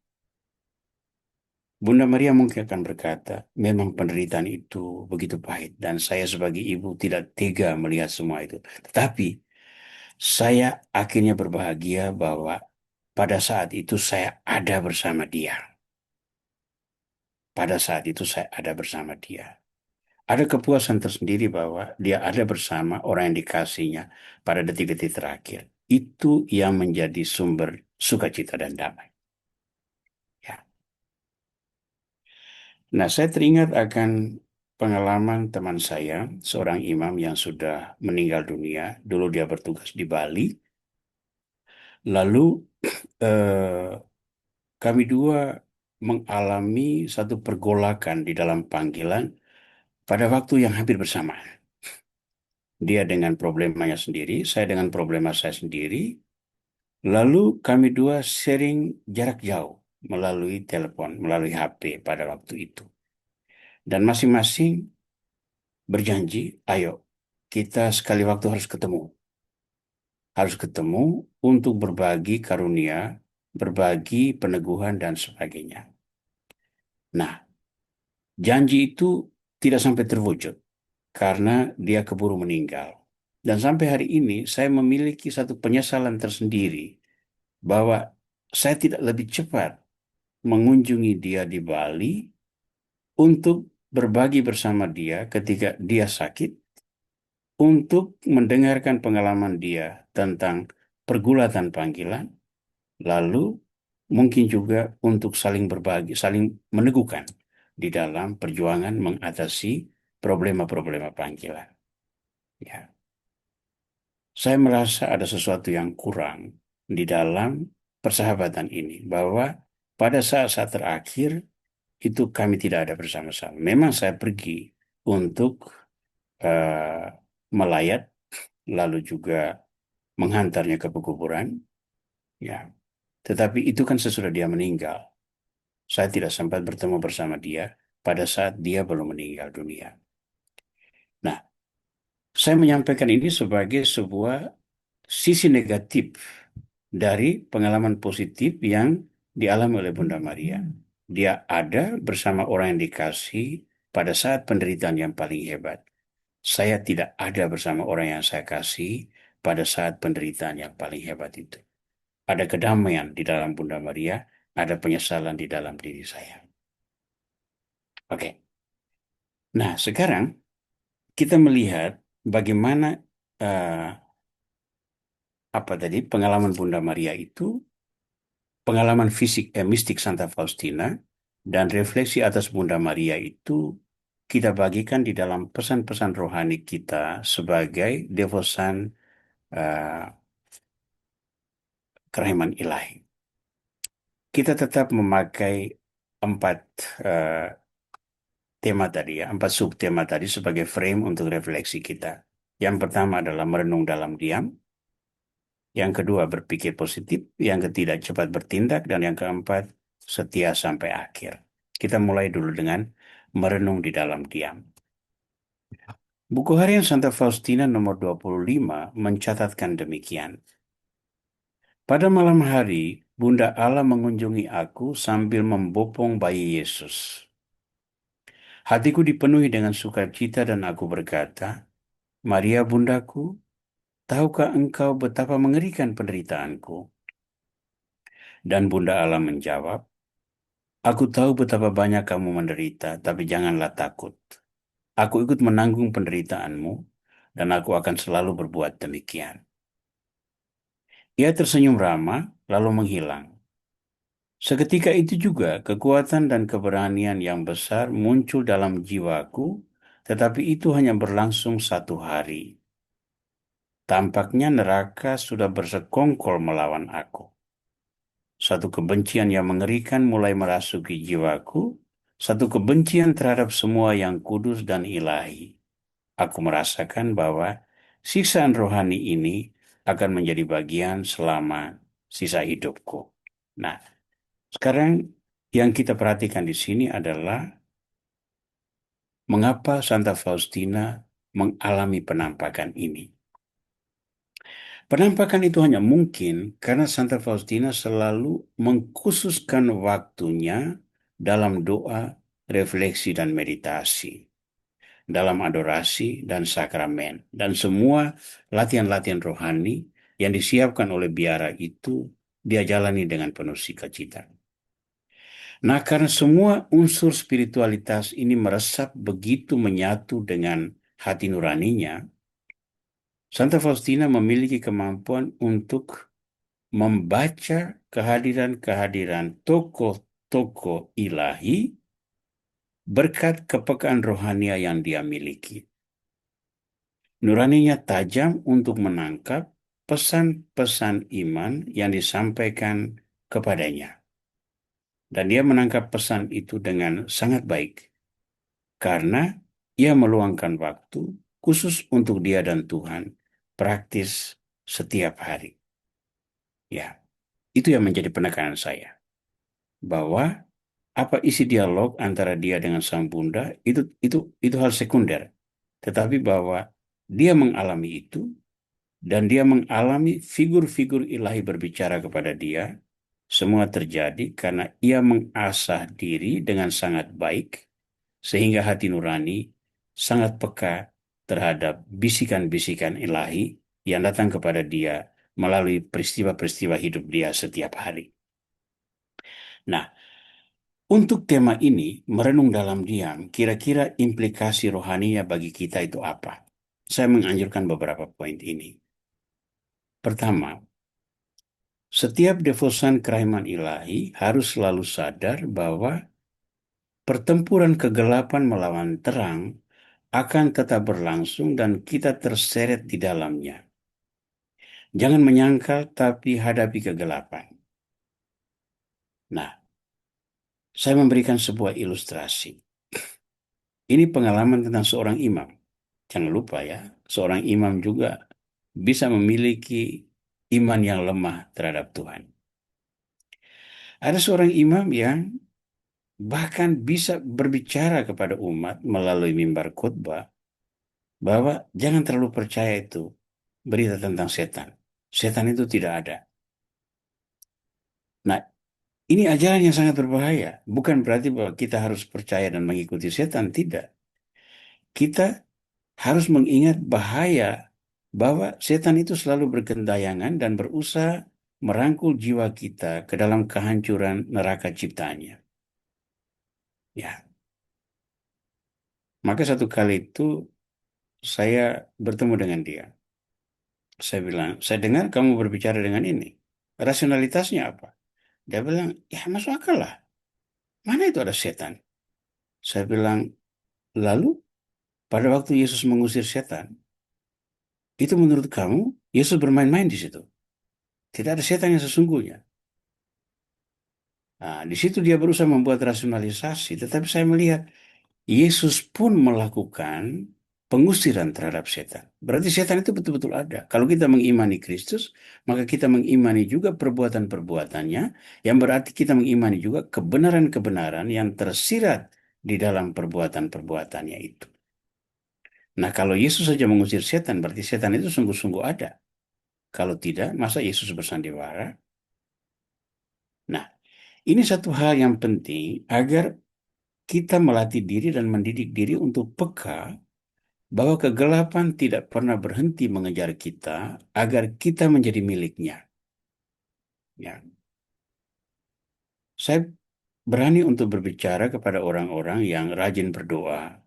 Bunda Maria mungkin akan berkata, memang penderitaan itu begitu pahit dan saya sebagai ibu tidak tega melihat semua itu. Tetapi saya akhirnya berbahagia bahwa pada saat itu saya ada bersama dia. Pada saat itu saya ada bersama dia. Ada kepuasan tersendiri bahwa dia ada bersama orang yang dikasihnya pada detik-detik terakhir. Itu yang menjadi sumber sukacita dan damai. Ya. Nah, saya teringat akan pengalaman teman saya, seorang imam yang sudah meninggal dunia. Dulu dia bertugas di Bali. Lalu eh, kami dua mengalami satu pergolakan di dalam panggilan pada waktu yang hampir bersamaan. Dia dengan problemanya sendiri, saya dengan problema saya sendiri. Lalu kami dua sharing jarak jauh melalui telepon, melalui HP pada waktu itu. Dan masing-masing berjanji, ayo kita sekali waktu harus ketemu. Harus ketemu untuk berbagi karunia, berbagi peneguhan dan sebagainya. Nah, janji itu tidak sampai terwujud karena dia keburu meninggal. Dan sampai hari ini saya memiliki satu penyesalan tersendiri bahwa saya tidak lebih cepat mengunjungi dia di Bali untuk berbagi bersama dia ketika dia sakit, untuk mendengarkan pengalaman dia tentang pergulatan panggilan, lalu mungkin juga untuk saling berbagi, saling meneguhkan di dalam perjuangan mengatasi problema-problema panggilan. Ya. Saya merasa ada sesuatu yang kurang di dalam persahabatan ini, bahwa pada saat-saat terakhir itu kami tidak ada bersama-sama. Memang saya pergi untuk eh, melayat, lalu juga menghantarnya ke pekuburan, ya. Tetapi itu kan sesudah dia meninggal. Saya tidak sempat bertemu bersama dia pada saat dia belum meninggal dunia. Nah, saya menyampaikan ini sebagai sebuah sisi negatif dari pengalaman positif yang dialami oleh Bunda Maria. Dia ada bersama orang yang dikasih pada saat penderitaan yang paling hebat. Saya tidak ada bersama orang yang saya kasih pada saat penderitaan yang paling hebat itu. Ada kedamaian di dalam Bunda Maria, ada penyesalan di dalam diri saya. Oke. Nah, sekarang kita melihat bagaimana eh, apa tadi pengalaman Bunda Maria itu, pengalaman fisik mistik Santa Faustina dan refleksi atas Bunda Maria itu kita bagikan di dalam pesan-pesan rohani kita sebagai devosan eh, kerahiman ilahi. Kita tetap memakai empat eh, tema tadi ya, empat subtema tadi sebagai frame untuk refleksi kita. Yang pertama adalah merenung dalam diam, yang kedua berpikir positif, yang ketiga cepat bertindak, dan yang keempat setia sampai akhir. Kita mulai dulu dengan merenung di dalam diam. Buku harian Santa Faustina nomor 25 mencatatkan demikian. Pada malam hari, Bunda Allah mengunjungi aku sambil membopong bayi Yesus. Hatiku dipenuhi dengan sukacita dan aku berkata, Maria bundaku, tahukah engkau betapa mengerikan penderitaanku? Dan Bunda Allah menjawab, aku tahu betapa banyak kamu menderita, tapi janganlah takut. Aku ikut menanggung penderitaanmu, dan aku akan selalu berbuat demikian. Ia tersenyum ramah, lalu menghilang. Seketika itu juga kekuatan dan keberanian yang besar muncul dalam jiwaku, tetapi itu hanya berlangsung 1 hari. Tampaknya neraka sudah bersekongkol melawan aku. Satu kebencian yang mengerikan mulai merasuki jiwaku, satu kebencian terhadap semua yang kudus dan ilahi. Aku merasakan bahwa siksaan rohani ini akan menjadi bagian selama sisa hidupku. Nah, sekarang yang kita perhatikan di sini adalah mengapa Santa Faustina mengalami penampakan ini. Penampakan itu hanya mungkin karena Santa Faustina selalu mengkhususkan waktunya dalam doa, refleksi, dan meditasi, dalam adorasi dan sakramen, dan semua latihan-latihan rohani yang disiapkan oleh biara itu dia jalani dengan penuh sukacita. Nah, karena semua unsur spiritualitas ini meresap begitu menyatu dengan hati nuraninya, Santa Faustina memiliki kemampuan untuk membaca kehadiran-kehadiran tokoh-tokoh ilahi berkat kepekaan rohania yang dia miliki. Nuraninya tajam untuk menangkap pesan-pesan iman yang disampaikan kepadanya. Dan dia menangkap pesan itu dengan sangat baik. Karena ia meluangkan waktu khusus untuk dia dan Tuhan praktis setiap hari. Ya, itu yang menjadi penekanan saya. Bahwa apa isi dialog antara dia dengan sang bunda itu hal sekunder. Tetapi bahwa dia mengalami itu dan dia mengalami figur-figur ilahi berbicara kepada dia, semua terjadi karena ia mengasah diri dengan sangat baik sehingga hati nurani sangat peka terhadap bisikan-bisikan ilahi yang datang kepada dia melalui peristiwa-peristiwa hidup dia setiap hari. Nah, untuk tema ini, merenung dalam diam, kira-kira implikasi rohaninya bagi kita itu apa? Saya menganjurkan beberapa poin ini. Pertama, setiap devosan kerahiman ilahi harus selalu sadar bahwa pertempuran kegelapan melawan terang akan tetap berlangsung dan kita terseret di dalamnya. Jangan menyangkal, tapi hadapi kegelapan. Nah, saya memberikan sebuah ilustrasi. Ini pengalaman tentang seorang imam. Jangan lupa ya, seorang imam juga bisa memiliki iman yang lemah terhadap Tuhan. Ada seorang imam yang bahkan bisa berbicara kepada umat melalui mimbar khutbah bahwa jangan terlalu percaya itu berita tentang setan. Setan itu tidak ada. Nah, ini ajaran yang sangat berbahaya. Bukan berarti bahwa kita harus percaya dan mengikuti setan, tidak. Kita harus mengingat bahaya bahwa setan itu selalu bergentayangan dan berusaha merangkul jiwa kita ke dalam kehancuran neraka ciptaannya. Ya, Maka satu kali itu saya bertemu dengan dia. Saya bilang, saya dengar kamu berbicara dengan ini. Rasionalitasnya apa? Dia bilang, ya masuk akal lah. Mana itu ada setan? Saya bilang, lalu pada waktu Yesus mengusir setan, itu menurut kamu Yesus bermain-main di situ. Tidak ada setan yang sesungguhnya. Nah, di situ dia berusaha membuat rasionalisasi, tetapi saya melihat Yesus pun melakukan pengusiran terhadap setan. Berarti setan itu betul-betul ada. Kalau kita mengimani Kristus, maka kita mengimani juga perbuatan-perbuatannya, yang berarti kita mengimani juga kebenaran-kebenaran yang tersirat di dalam perbuatan-perbuatannya itu. Nah, kalau Yesus saja mengusir setan, berarti setan itu sungguh-sungguh ada. Kalau tidak, masa Yesus bersandiwara? Nah, ini satu hal yang penting agar kita melatih diri dan mendidik diri untuk peka bahwa kegelapan tidak pernah berhenti mengejar kita agar kita menjadi miliknya. Ya, saya berani untuk berbicara kepada orang-orang yang rajin berdoa,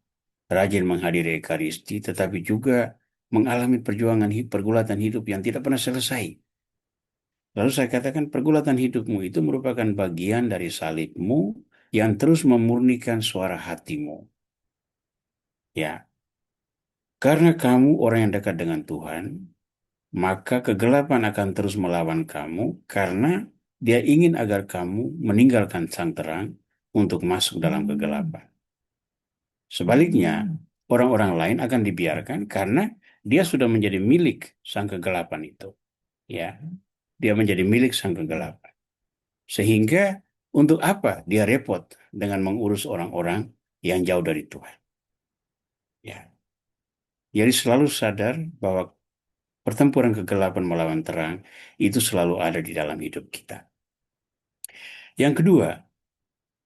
rajin menghadiri Ekaristi, tetapi juga mengalami perjuangan pergulatan hidup yang tidak pernah selesai. Lalu saya katakan pergulatan hidupmu itu merupakan bagian dari salibmu yang terus memurnikan suara hatimu. Ya, karena kamu orang yang dekat dengan Tuhan, maka kegelapan akan terus melawan kamu karena dia ingin agar kamu meninggalkan sang terang untuk masuk dalam kegelapan. Sebaliknya, orang-orang lain akan dibiarkan karena dia sudah menjadi milik sang kegelapan itu. Ya, dia menjadi milik sang kegelapan. Sehingga untuk apa dia repot dengan mengurus orang-orang yang jauh dari Tuhan? Ya, jadi selalu sadar bahwa pertempuran kegelapan melawan terang itu selalu ada di dalam hidup kita. Yang kedua,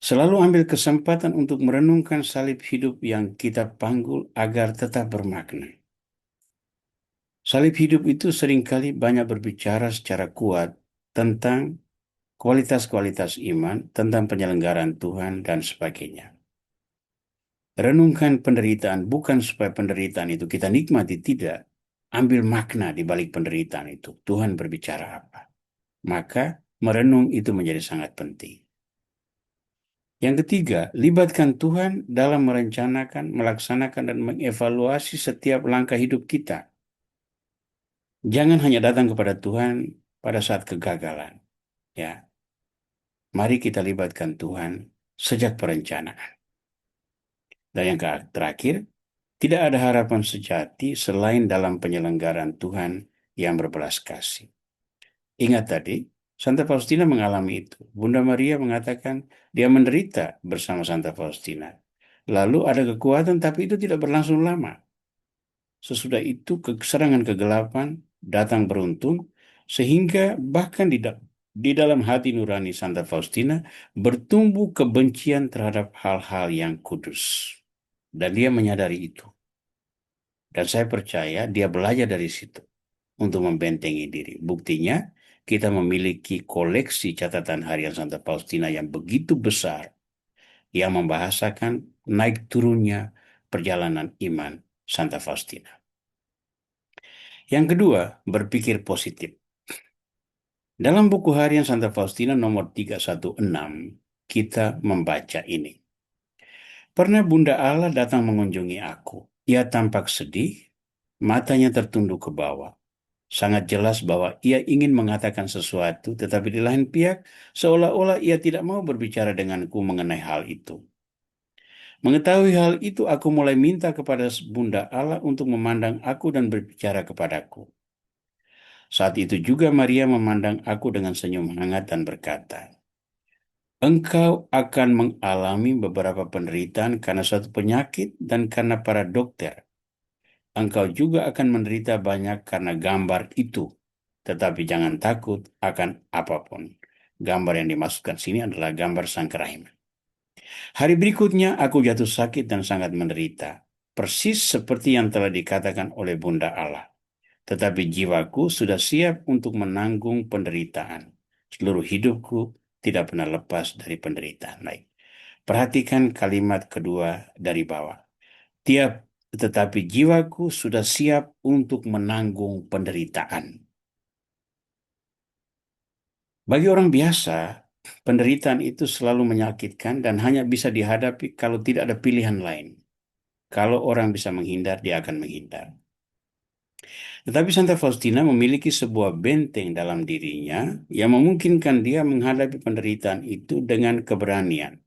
selalu ambil kesempatan untuk merenungkan salib hidup yang kita panggul agar tetap bermakna. Salib hidup itu seringkali banyak berbicara secara kuat tentang kualitas-kualitas iman, tentang penyelenggaraan Tuhan, dan sebagainya. Renungkan penderitaan bukan supaya penderitaan itu kita nikmati, tidak. Ambil makna di balik penderitaan itu. Tuhan berbicara apa? Maka merenung itu menjadi sangat penting. Yang ketiga, libatkan Tuhan dalam merencanakan, melaksanakan, dan mengevaluasi setiap langkah hidup kita. Jangan hanya datang kepada Tuhan pada saat kegagalan. Ya, mari kita libatkan Tuhan sejak perencanaan. Dan yang terakhir, tidak ada harapan sejati selain dalam penyelenggaraan Tuhan yang berbelas kasih. Ingat tadi, Santa Faustina mengalami itu. Bunda Maria mengatakan dia menderita bersama Santa Faustina. Lalu ada kekuatan, tapi itu tidak berlangsung lama. Sesudah itu serangan kegelapan datang beruntun, sehingga bahkan di dalam hati nurani Santa Faustina bertumbuh kebencian terhadap hal-hal yang kudus. Dan dia menyadari itu. Dan saya percaya dia belajar dari situ untuk membentengi diri. Buktinya, kita memiliki koleksi catatan harian Santa Faustina yang begitu besar yang membahasakan naik turunnya perjalanan iman Santa Faustina. Yang kedua, berpikir positif. Dalam buku harian Santa Faustina nomor 316, kita membaca ini. Pernah Bunda Allah datang mengunjungi aku. Ia tampak sedih, matanya tertunduk ke bawah. Sangat jelas bahwa ia ingin mengatakan sesuatu, tetapi di lain pihak, seolah-olah ia tidak mau berbicara denganku mengenai hal itu. Mengetahui hal itu, aku mulai minta kepada Bunda Allah untuk memandang aku dan berbicara kepadaku. Saat itu juga Maria memandang aku dengan senyum hangat dan berkata, "Engkau akan mengalami beberapa penderitaan karena suatu penyakit dan karena para dokter. Engkau juga akan menderita banyak karena gambar itu. Tetapi jangan takut akan apapun." Gambar yang dimaksudkan sini adalah gambar sang kerahiman. Hari berikutnya aku jatuh sakit dan sangat menderita. Persis seperti yang telah dikatakan oleh Bunda Allah. Tetapi jiwaku sudah siap untuk menanggung penderitaan. Seluruh hidupku tidak pernah lepas dari penderitaan. Baik. Perhatikan kalimat kedua dari bawah. Tiap tetapi jiwaku sudah siap untuk menanggung penderitaan. Bagi orang biasa, penderitaan itu selalu menyakitkan dan hanya bisa dihadapi kalau tidak ada pilihan lain. Kalau orang bisa menghindar, dia akan menghindar. Tetapi Santa Faustina memiliki sebuah benteng dalam dirinya yang memungkinkan dia menghadapi penderitaan itu dengan keberanian.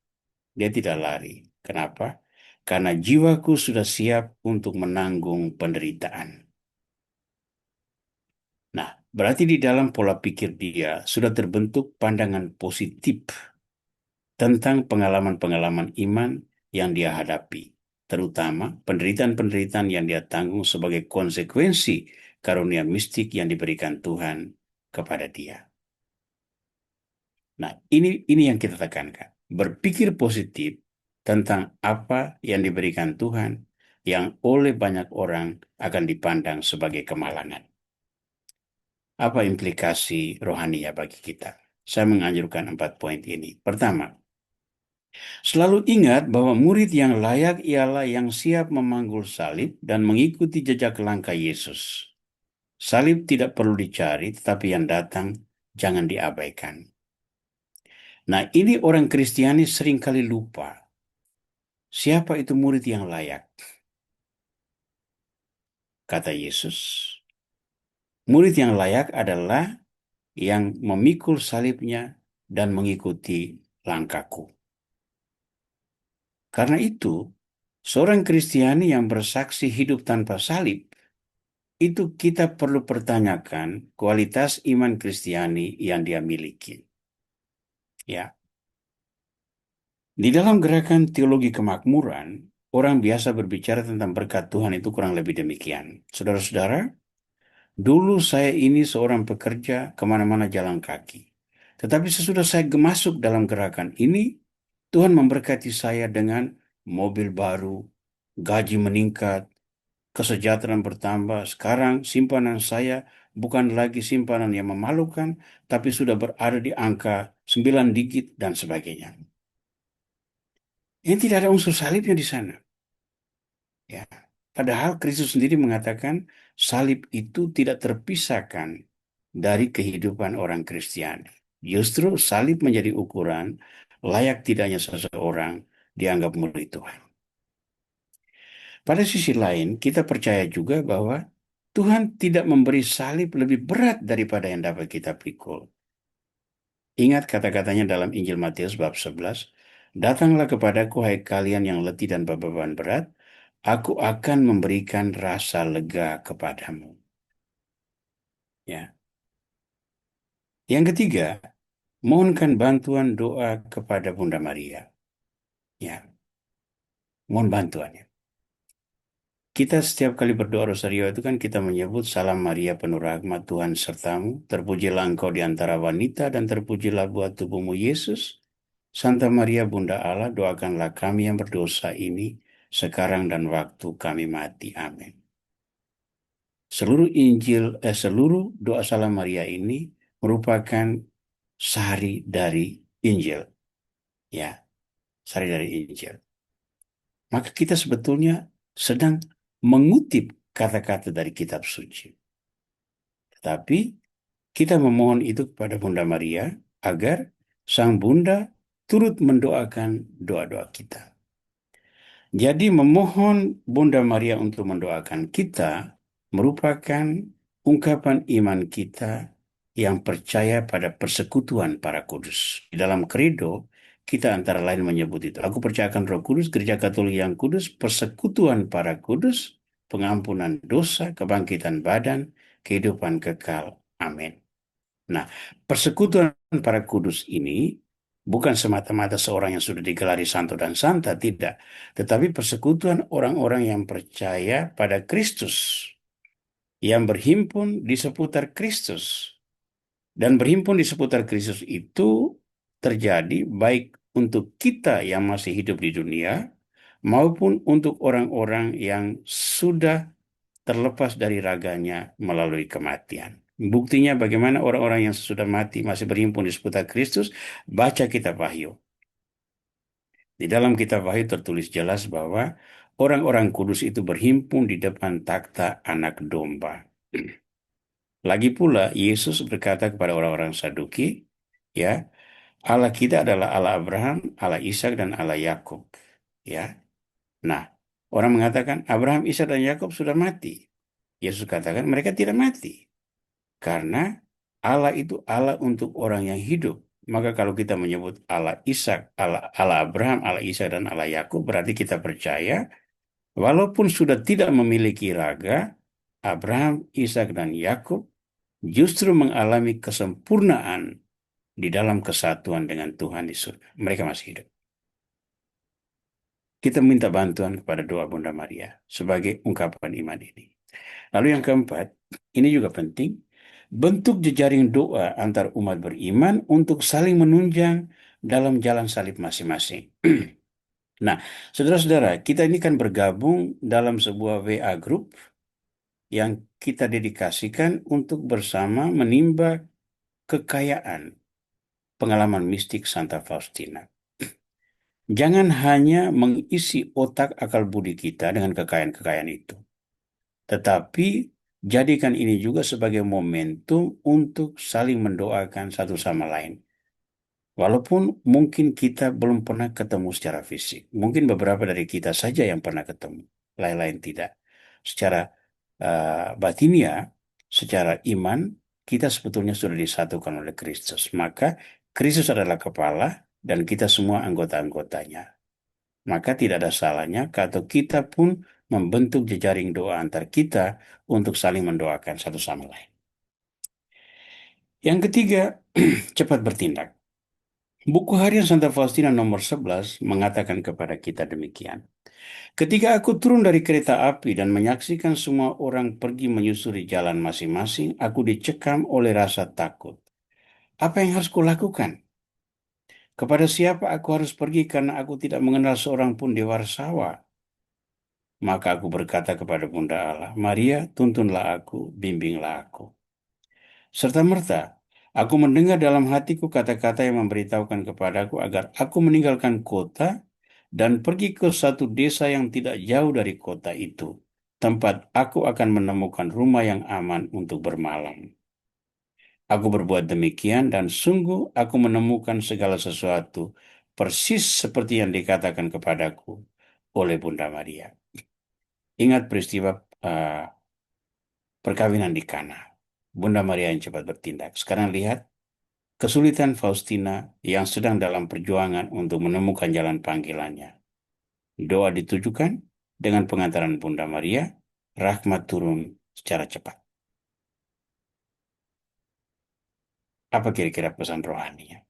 Dia tidak lari. Kenapa? Karena jiwaku sudah siap untuk menanggung penderitaan. Nah, berarti di dalam pola pikir dia sudah terbentuk pandangan positif tentang pengalaman-pengalaman iman yang dia hadapi, terutama penderitaan-penderitaan yang dia tanggung sebagai konsekuensi karunia mistik yang diberikan Tuhan kepada dia. Nah, ini yang kita tekankan. Berpikir positif tentang apa yang diberikan Tuhan yang oleh banyak orang akan dipandang sebagai kemalangan. Apa implikasi rohaninya bagi kita? Saya menganjurkan 4 poin ini. Pertama, selalu ingat bahwa murid yang layak ialah yang siap memanggul salib dan mengikuti jejak langkah Yesus. Salib tidak perlu dicari, tetapi yang datang jangan diabaikan. Nah, ini orang Kristiani seringkali lupa. Siapa itu murid yang layak? Kata Yesus, murid yang layak adalah yang memikul salibnya dan mengikuti langkahku. Karena itu, seorang Kristiani yang bersaksi hidup tanpa salib, itu kita perlu pertanyakan kualitas iman Kristiani yang dia miliki. Ya, di dalam gerakan teologi kemakmuran, orang biasa berbicara tentang berkat Tuhan itu kurang lebih demikian. Saudara-saudara, dulu saya ini seorang pekerja kemana-mana jalan kaki. Tetapi sesudah saya masuk dalam gerakan ini, Tuhan memberkati saya dengan mobil baru, gaji meningkat, kesejahteraan bertambah. Sekarang simpanan saya bukan lagi simpanan yang memalukan, tapi sudah berada di angka 9 digit dan sebagainya. Ini tidak ada unsur salibnya di sana. Ya. Padahal Kristus sendiri mengatakan salib itu tidak terpisahkan dari kehidupan orang Kristiani. Justru salib menjadi ukuran layak tidaknya seseorang dianggap murid Tuhan. Pada sisi lain, kita percaya juga bahwa Tuhan tidak memberi salib lebih berat daripada yang dapat kita pikul. Ingat kata-katanya dalam Injil Matius bab 11, "Datanglah kepadaku hai kalian yang letih dan beban berat, aku akan memberikan rasa lega kepadamu." Ya. Yang ketiga, mohonkan bantuan doa kepada Bunda Maria. Ya, mohon bantuannya. Kita setiap kali berdoa rosario itu kan kita menyebut Salam Maria penuh rahmat Tuhan sertamu, terpujilah engkau di antara wanita dan terpujilah buah tubuhmu Yesus. Santa Maria Bunda Allah, doakanlah kami yang berdosa ini sekarang dan waktu kami mati. Amin. Seluruh doa Salam Maria ini merupakan sari dari Injil. Ya, sari dari Injil. Maka kita sebetulnya sedang mengutip kata-kata dari kitab suci. Tetapi kita memohon itu kepada Bunda Maria agar Sang Bunda turut mendoakan doa-doa kita. Jadi memohon Bunda Maria untuk mendoakan kita merupakan ungkapan iman kita yang percaya pada persekutuan para kudus. Di dalam kredo, kita antara lain menyebut itu. Aku percayakan Roh Kudus, Gereja Katolik yang kudus, persekutuan para kudus, pengampunan dosa, kebangkitan badan, kehidupan kekal. Amin. Nah, persekutuan para kudus ini bukan semata-mata seorang yang sudah digelari santo dan santa, tidak. Tetapi persekutuan orang-orang yang percaya pada Kristus, yang berhimpun di seputar Kristus. Dan berhimpun di seputar Kristus itu terjadi baik untuk kita yang masih hidup di dunia, maupun untuk orang-orang yang sudah terlepas dari raganya melalui kematian. Buktinya bagaimana orang-orang yang sudah mati masih berhimpun di seputar Kristus, baca kitab Wahyu. Di dalam kitab Wahyu tertulis jelas bahwa orang-orang kudus itu berhimpun di depan takhta Anak Domba. Lagi pula, Yesus berkata kepada orang-orang Saduki, ya, Allah kita adalah Allah Abraham, Allah Ishak, dan Allah Yakub. Ya, nah, orang mengatakan Abraham, Ishak, dan Yakub sudah mati. Yesus katakan mereka tidak mati karena Allah itu Allah untuk orang yang hidup. Maka kalau kita menyebut Allah Ishak, Allah Abraham, Allah Ishak, dan Allah Yakub, berarti kita percaya walaupun sudah tidak memiliki raga, Abraham, Ishak, dan Yakub justru mengalami kesempurnaan di dalam kesatuan dengan Tuhan di surga. Mereka masih hidup. Kita minta bantuan kepada doa Bunda Maria sebagai ungkapan iman ini. Lalu yang keempat, ini juga penting, bentuk jejaring doa antar umat beriman untuk saling menunjang dalam jalan salib masing-masing. Nah, saudara-saudara, kita ini kan bergabung dalam sebuah WA group yang kita dedikasikan untuk bersama menimba kekayaan pengalaman mistik Santa Faustina. Jangan hanya mengisi otak akal budi kita dengan kekayaan-kekayaan itu, tetapi jadikan ini juga sebagai momentum untuk saling mendoakan satu sama lain. Walaupun mungkin kita belum pernah ketemu secara fisik, mungkin beberapa dari kita saja yang pernah ketemu, lain-lain tidak. Secara batinia, secara iman, kita sebetulnya sudah disatukan oleh Kristus. Maka Kristus adalah kepala dan kita semua anggota-anggotanya. Maka tidak ada salahnya kalau kita pun membentuk jejaring doa antar kita untuk saling mendoakan satu sama lain. Yang ketiga, cepat bertindak. Buku Harian Santa Faustina nomor 11 mengatakan kepada kita demikian. Ketika aku turun dari kereta api dan menyaksikan semua orang pergi menyusuri jalan masing-masing, aku dicekam oleh rasa takut. Apa yang harus kulakukan? Kepada siapa aku harus pergi karena aku tidak mengenal seorang pun di Warsawa? Maka aku berkata kepada Bunda Allah, Maria, tuntunlah aku, bimbinglah aku. Serta-merta, aku mendengar dalam hatiku kata-kata yang memberitahukan kepadaku agar aku meninggalkan kota dan pergi ke satu desa yang tidak jauh dari kota itu, tempat aku akan menemukan rumah yang aman untuk bermalam. Aku berbuat demikian dan sungguh aku menemukan segala sesuatu persis seperti yang dikatakan kepadaku oleh Bunda Maria. Ingat peristiwa perkawinan di Kana. Bunda Maria yang cepat bertindak. Sekarang lihat kesulitan Faustina yang sedang dalam perjuangan untuk menemukan jalan panggilannya. Doa ditujukan dengan pengantaran Bunda Maria, rahmat turun secara cepat. Apa kira-kira pesan rohaninya?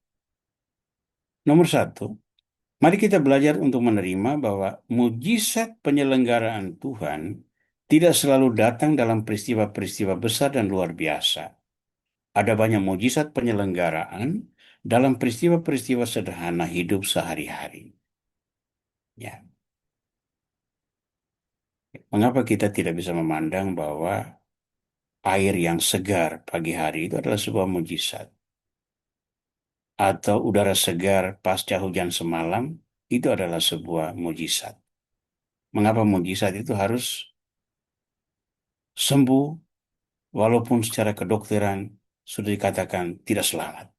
Nomor satu, mari kita belajar untuk menerima bahwa mujizat penyelenggaraan Tuhan tidak selalu datang dalam peristiwa-peristiwa besar dan luar biasa. Ada banyak mujizat penyelenggaraan dalam peristiwa-peristiwa sederhana hidup sehari-hari. Ya, mengapa kita tidak bisa memandang bahwa air yang segar pagi hari itu adalah sebuah mujizat? Atau udara segar pasca hujan semalam itu adalah sebuah mujizat. Mengapa mujizat itu harus sembuh walaupun secara kedokteran sudah dikatakan tidak selamat?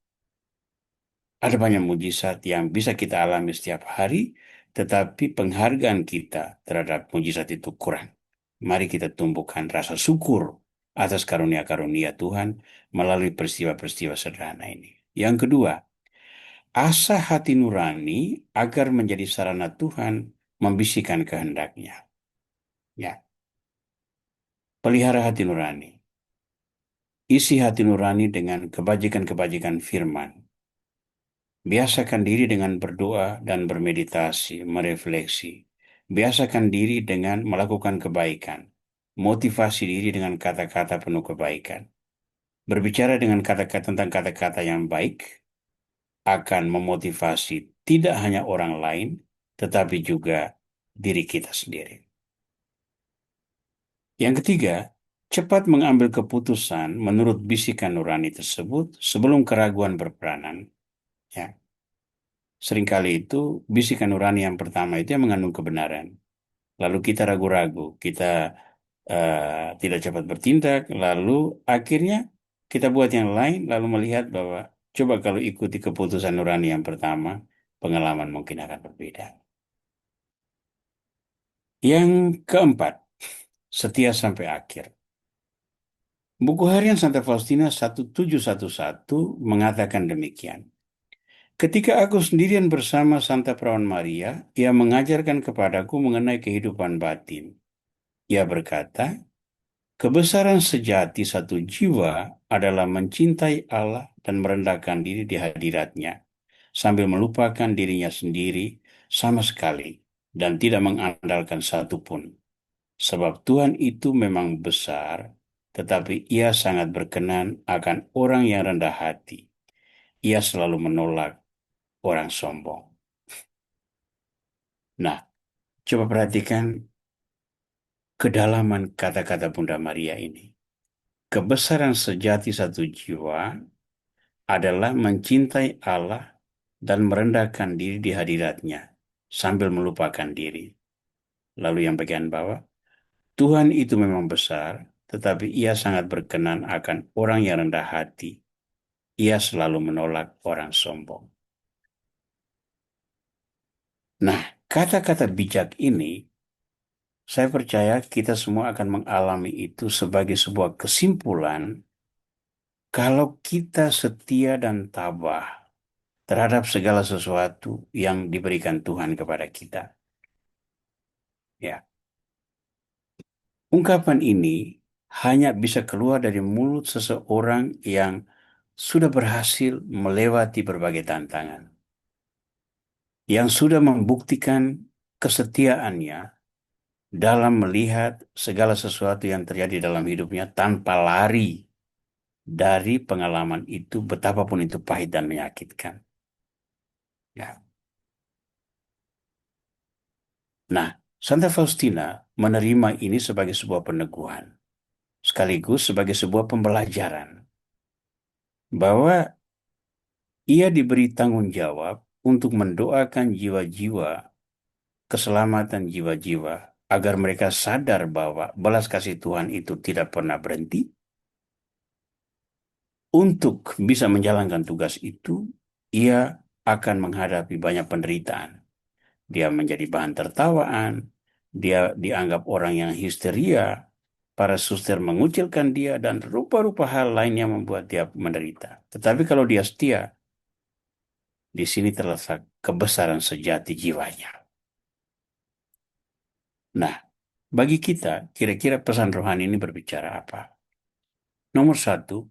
Ada banyak mujizat yang bisa kita alami setiap hari, tetapi penghargaan kita terhadap mujizat itu kurang. Mari kita tumbuhkan rasa syukur atas karunia-karunia Tuhan melalui peristiwa-peristiwa sederhana ini. Yang kedua, asah hati nurani agar menjadi sarana Tuhan membisikkan kehendaknya. Ya, pelihara hati nurani. Isi hati nurani dengan kebajikan-kebajikan firman. Biasakan diri dengan berdoa dan bermeditasi, merefleksi. Biasakan diri dengan melakukan kebaikan. Motivasi diri dengan kata-kata penuh kebaikan. Berbicara dengan kata-kata tentang kata-kata yang baik akan memotivasi tidak hanya orang lain, tetapi juga diri kita sendiri. Yang ketiga, cepat mengambil keputusan menurut bisikan nurani tersebut sebelum keraguan berperanan. Ya. Seringkali itu bisikan nurani yang pertama itu yang mengandung kebenaran. lalu kita ragu-ragu, kita tidak cepat bertindak, lalu akhirnya kita buat yang lain, lalu melihat bahwa coba kalau ikuti keputusan nurani yang pertama, pengalaman mungkin akan berbeda. Yang keempat, setia sampai akhir. Buku harian Santa Faustina 1711 mengatakan demikian. Ketika aku sendirian bersama Santa Perawan Maria, ia mengajarkan kepadaku mengenai kehidupan batin. Ia berkata, kebesaran sejati satu jiwa adalah mencintai Allah dan merendahkan diri di hadiratnya, sambil melupakan dirinya sendiri sama sekali dan tidak mengandalkan satupun. Sebab Tuhan itu memang besar, tetapi ia sangat berkenan akan orang yang rendah hati. Ia selalu menolak orang sombong. Nah, coba perhatikan kedalaman kata-kata Bunda Maria ini. Kebesaran sejati satu jiwa adalah mencintai Allah dan merendahkan diri di hadiratnya sambil melupakan diri. Lalu yang bagian bawah, Tuhan itu memang besar, tetapi ia sangat berkenan akan orang yang rendah hati. Ia selalu menolak orang sombong. Nah, kata-kata bijak ini, saya percaya kita semua akan mengalami itu sebagai sebuah kesimpulan kalau kita setia dan tabah terhadap segala sesuatu yang diberikan Tuhan kepada kita. Ya, ungkapan ini hanya bisa keluar dari mulut seseorang yang sudah berhasil melewati berbagai tantangan, yang sudah membuktikan kesetiaannya dalam melihat segala sesuatu yang terjadi dalam hidupnya tanpa lari dari pengalaman itu, betapapun itu pahit dan menyakitkan. Ya. Nah, Santa Faustina menerima ini sebagai sebuah peneguhan, sekaligus sebagai sebuah pembelajaran bahwa ia diberi tanggung jawab untuk mendoakan jiwa-jiwa, keselamatan jiwa-jiwa, agar mereka sadar bahwa belas kasih Tuhan itu tidak pernah berhenti. Untuk bisa menjalankan tugas itu, ia akan menghadapi banyak penderitaan. Dia menjadi bahan tertawaan, dia dianggap orang yang histeria, para suster mengucilkan dia, dan rupa-rupa hal lain yang membuat dia menderita. Tetapi kalau dia setia, di sini terletak kebesaran sejati jiwanya. Nah, bagi kita, kira-kira pesan rohani ini berbicara apa? Nomor satu,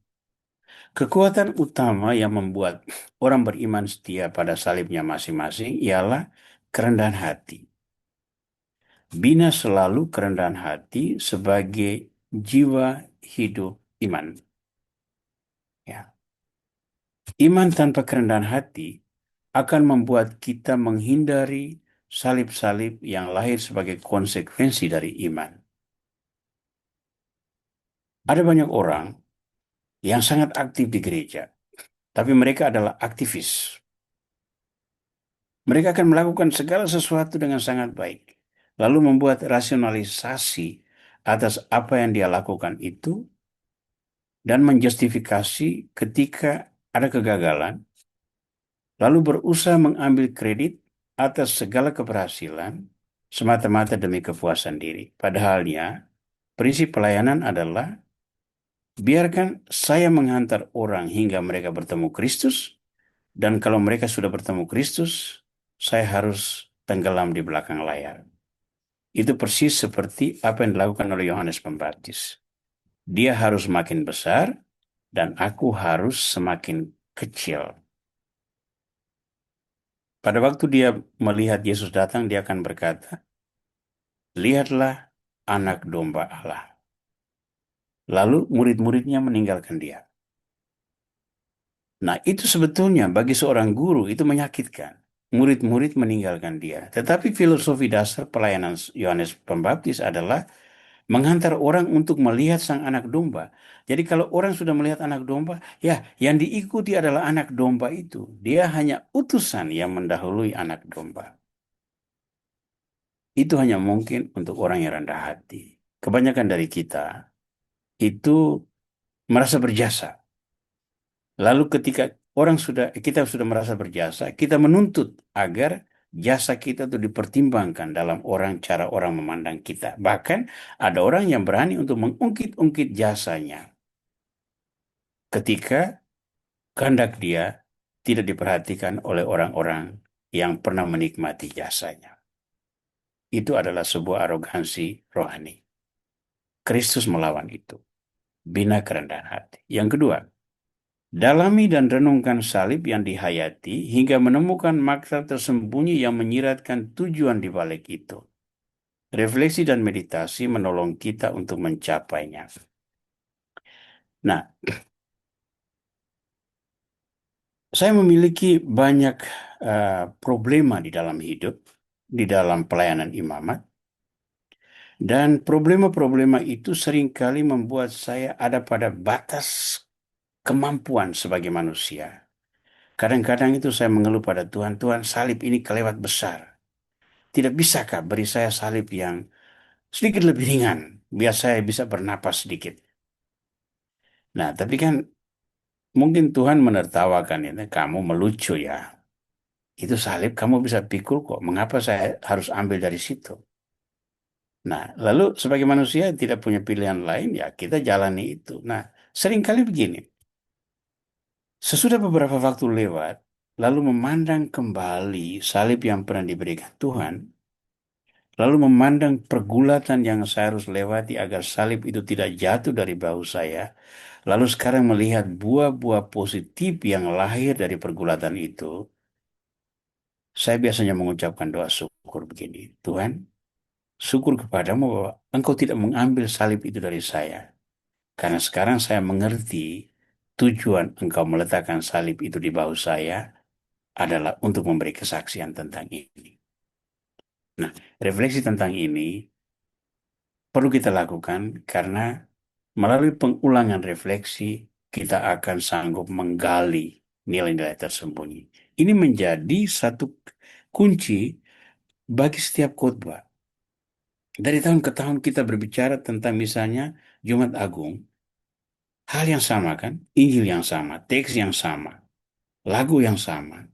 kekuatan utama yang membuat orang beriman setia pada salibnya masing-masing ialah kerendahan hati. Bina selalu kerendahan hati sebagai jiwa hidup iman. Ya. Iman tanpa kerendahan hati akan membuat kita menghindari salib-salib yang lahir sebagai konsekuensi dari iman. Ada banyak orang yang sangat aktif di gereja, tapi mereka adalah aktivis. Mereka akan melakukan segala sesuatu dengan sangat baik, lalu membuat rasionalisasi atas apa yang dia lakukan itu, dan menjustifikasi ketika ada kegagalan, lalu berusaha mengambil kredit atas segala keberhasilan semata-mata demi kepuasan diri. Padahalnya, prinsip pelayanan adalah biarkan saya menghantar orang hingga mereka bertemu Kristus, dan kalau mereka sudah bertemu Kristus, saya harus tenggelam di belakang layar. Itu persis seperti apa yang dilakukan oleh Yohanes Pembaptis. Dia harus makin besar, dan aku harus semakin kecil. Pada waktu dia melihat Yesus datang, dia akan berkata, lihatlah anak domba Allah. Lalu murid-muridnya meninggalkan dia. Nah, itu sebetulnya bagi seorang guru itu menyakitkan. Murid-murid meninggalkan dia. Tetapi filosofi dasar pelayanan Yohanes Pembaptis adalah menghantar orang untuk melihat sang anak domba. Jadi kalau orang sudah melihat anak domba, ya yang diikuti adalah anak domba itu. Dia hanya utusan yang mendahului anak domba. itu hanya mungkin untuk orang yang rendah hati. Kebanyakan dari kita itu merasa berjasa. Lalu ketika kita sudah merasa berjasa, kita menuntut agar jasa kita itu dipertimbangkan dalam cara orang memandang kita. Bahkan ada orang yang berani untuk mengungkit-ungkit jasanya ketika kehendak dia tidak diperhatikan oleh orang-orang yang pernah menikmati jasanya. Itu adalah sebuah arogansi rohani. Kristus melawan itu. Bina kerendahan hati. Yang kedua, dalami dan renungkan salib yang dihayati hingga menemukan makna tersembunyi yang menyiratkan tujuan di balik itu. Refleksi dan meditasi menolong kita untuk mencapainya. Nah, saya memiliki banyak problema di dalam hidup, di dalam pelayanan imamat, dan problema-problema itu seringkali membuat saya ada pada batas kemampuan sebagai manusia. Kadang-kadang itu saya mengeluh pada Tuhan, Tuhan salib ini kelewat besar. Tidak bisakah beri saya salib yang sedikit lebih ringan, biar saya bisa bernapas sedikit. Nah, tapi kan mungkin Tuhan menertawakan ini, kamu melucu ya. Itu salib kamu bisa pikul kok. Mengapa saya harus ambil dari situ? Nah, lalu sebagai manusia tidak punya pilihan lain, ya kita jalani itu. Nah, seringkali begini. Sesudah beberapa waktu lewat, lalu memandang kembali salib yang pernah diberikan Tuhan, lalu memandang pergulatan yang saya harus lewati agar salib itu tidak jatuh dari bahu saya, lalu sekarang melihat buah-buah positif yang lahir dari pergulatan itu, saya biasanya mengucapkan doa syukur begini, Tuhan, syukur kepadamu bahwa Engkau tidak mengambil salib itu dari saya. Karena sekarang saya mengerti tujuan Engkau meletakkan salib itu di bahu saya adalah untuk memberi kesaksian tentang ini. Nah, refleksi tentang ini perlu kita lakukan karena melalui pengulangan refleksi kita akan sanggup menggali nilai-nilai tersembunyi. Ini menjadi satu kunci bagi setiap khotbah. Dari tahun ke tahun kita berbicara tentang misalnya Jumat Agung, hal yang sama kan? Injil yang sama, teks yang sama, lagu yang sama.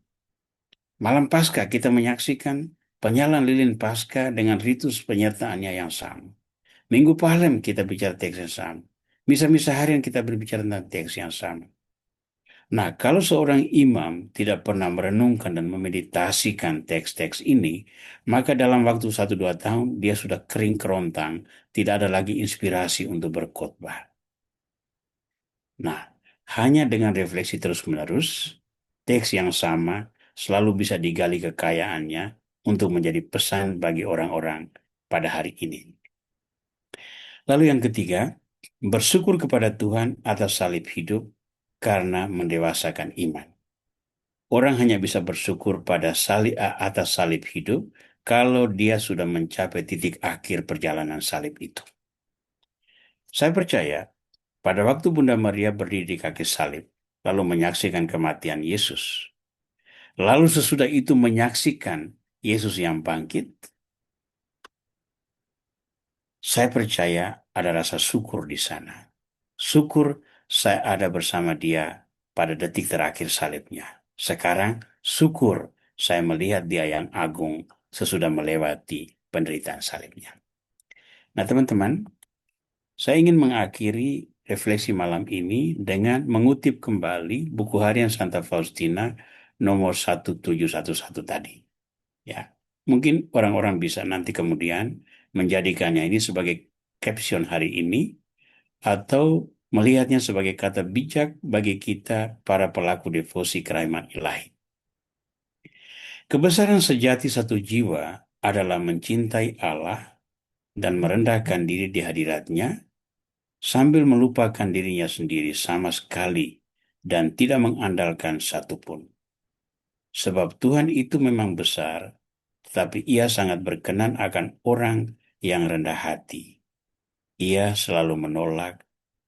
Malam Paskah kita menyaksikan penyalaan lilin Paskah dengan ritus penyertaannya yang sama. Minggu Palem kita bicara teks yang sama. Misa-misa harian kita berbicara tentang teks yang sama. Nah, kalau seorang imam tidak pernah merenungkan dan memeditasikan teks-teks ini, maka dalam waktu 1-2 tahun dia sudah kering kerontang, tidak ada lagi inspirasi untuk berkhotbah. Nah, hanya dengan refleksi terus-menerus, teks yang sama selalu bisa digali kekayaannya untuk menjadi pesan bagi orang-orang pada hari ini. Lalu yang ketiga, bersyukur kepada Tuhan atas salib hidup karena mendewasakan iman. Orang hanya bisa bersyukur pada atas salib hidup kalau dia sudah mencapai titik akhir perjalanan salib itu. Saya percaya pada waktu Bunda Maria berdiri di kaki salib, lalu menyaksikan kematian Yesus, lalu sesudah itu menyaksikan Yesus yang bangkit, saya percaya ada rasa syukur di sana. Syukur saya ada bersama dia pada detik terakhir salibnya. Sekarang syukur saya melihat dia yang agung sesudah melewati penderitaan salibnya. Nah teman-teman, saya ingin mengakhiri refleksi malam ini dengan mengutip kembali buku harian Santa Faustina nomor 1711 tadi. Ya, mungkin orang-orang bisa nanti kemudian menjadikannya ini sebagai caption hari ini atau melihatnya sebagai kata bijak bagi kita para pelaku devosi kerahmat ilahi. Kebesaran sejati satu jiwa adalah mencintai Allah dan merendahkan diri di hadiratnya sambil melupakan dirinya sendiri sama sekali dan tidak mengandalkan satupun. Sebab Tuhan itu memang besar, tetapi ia sangat berkenan akan orang yang rendah hati. Ia selalu menolak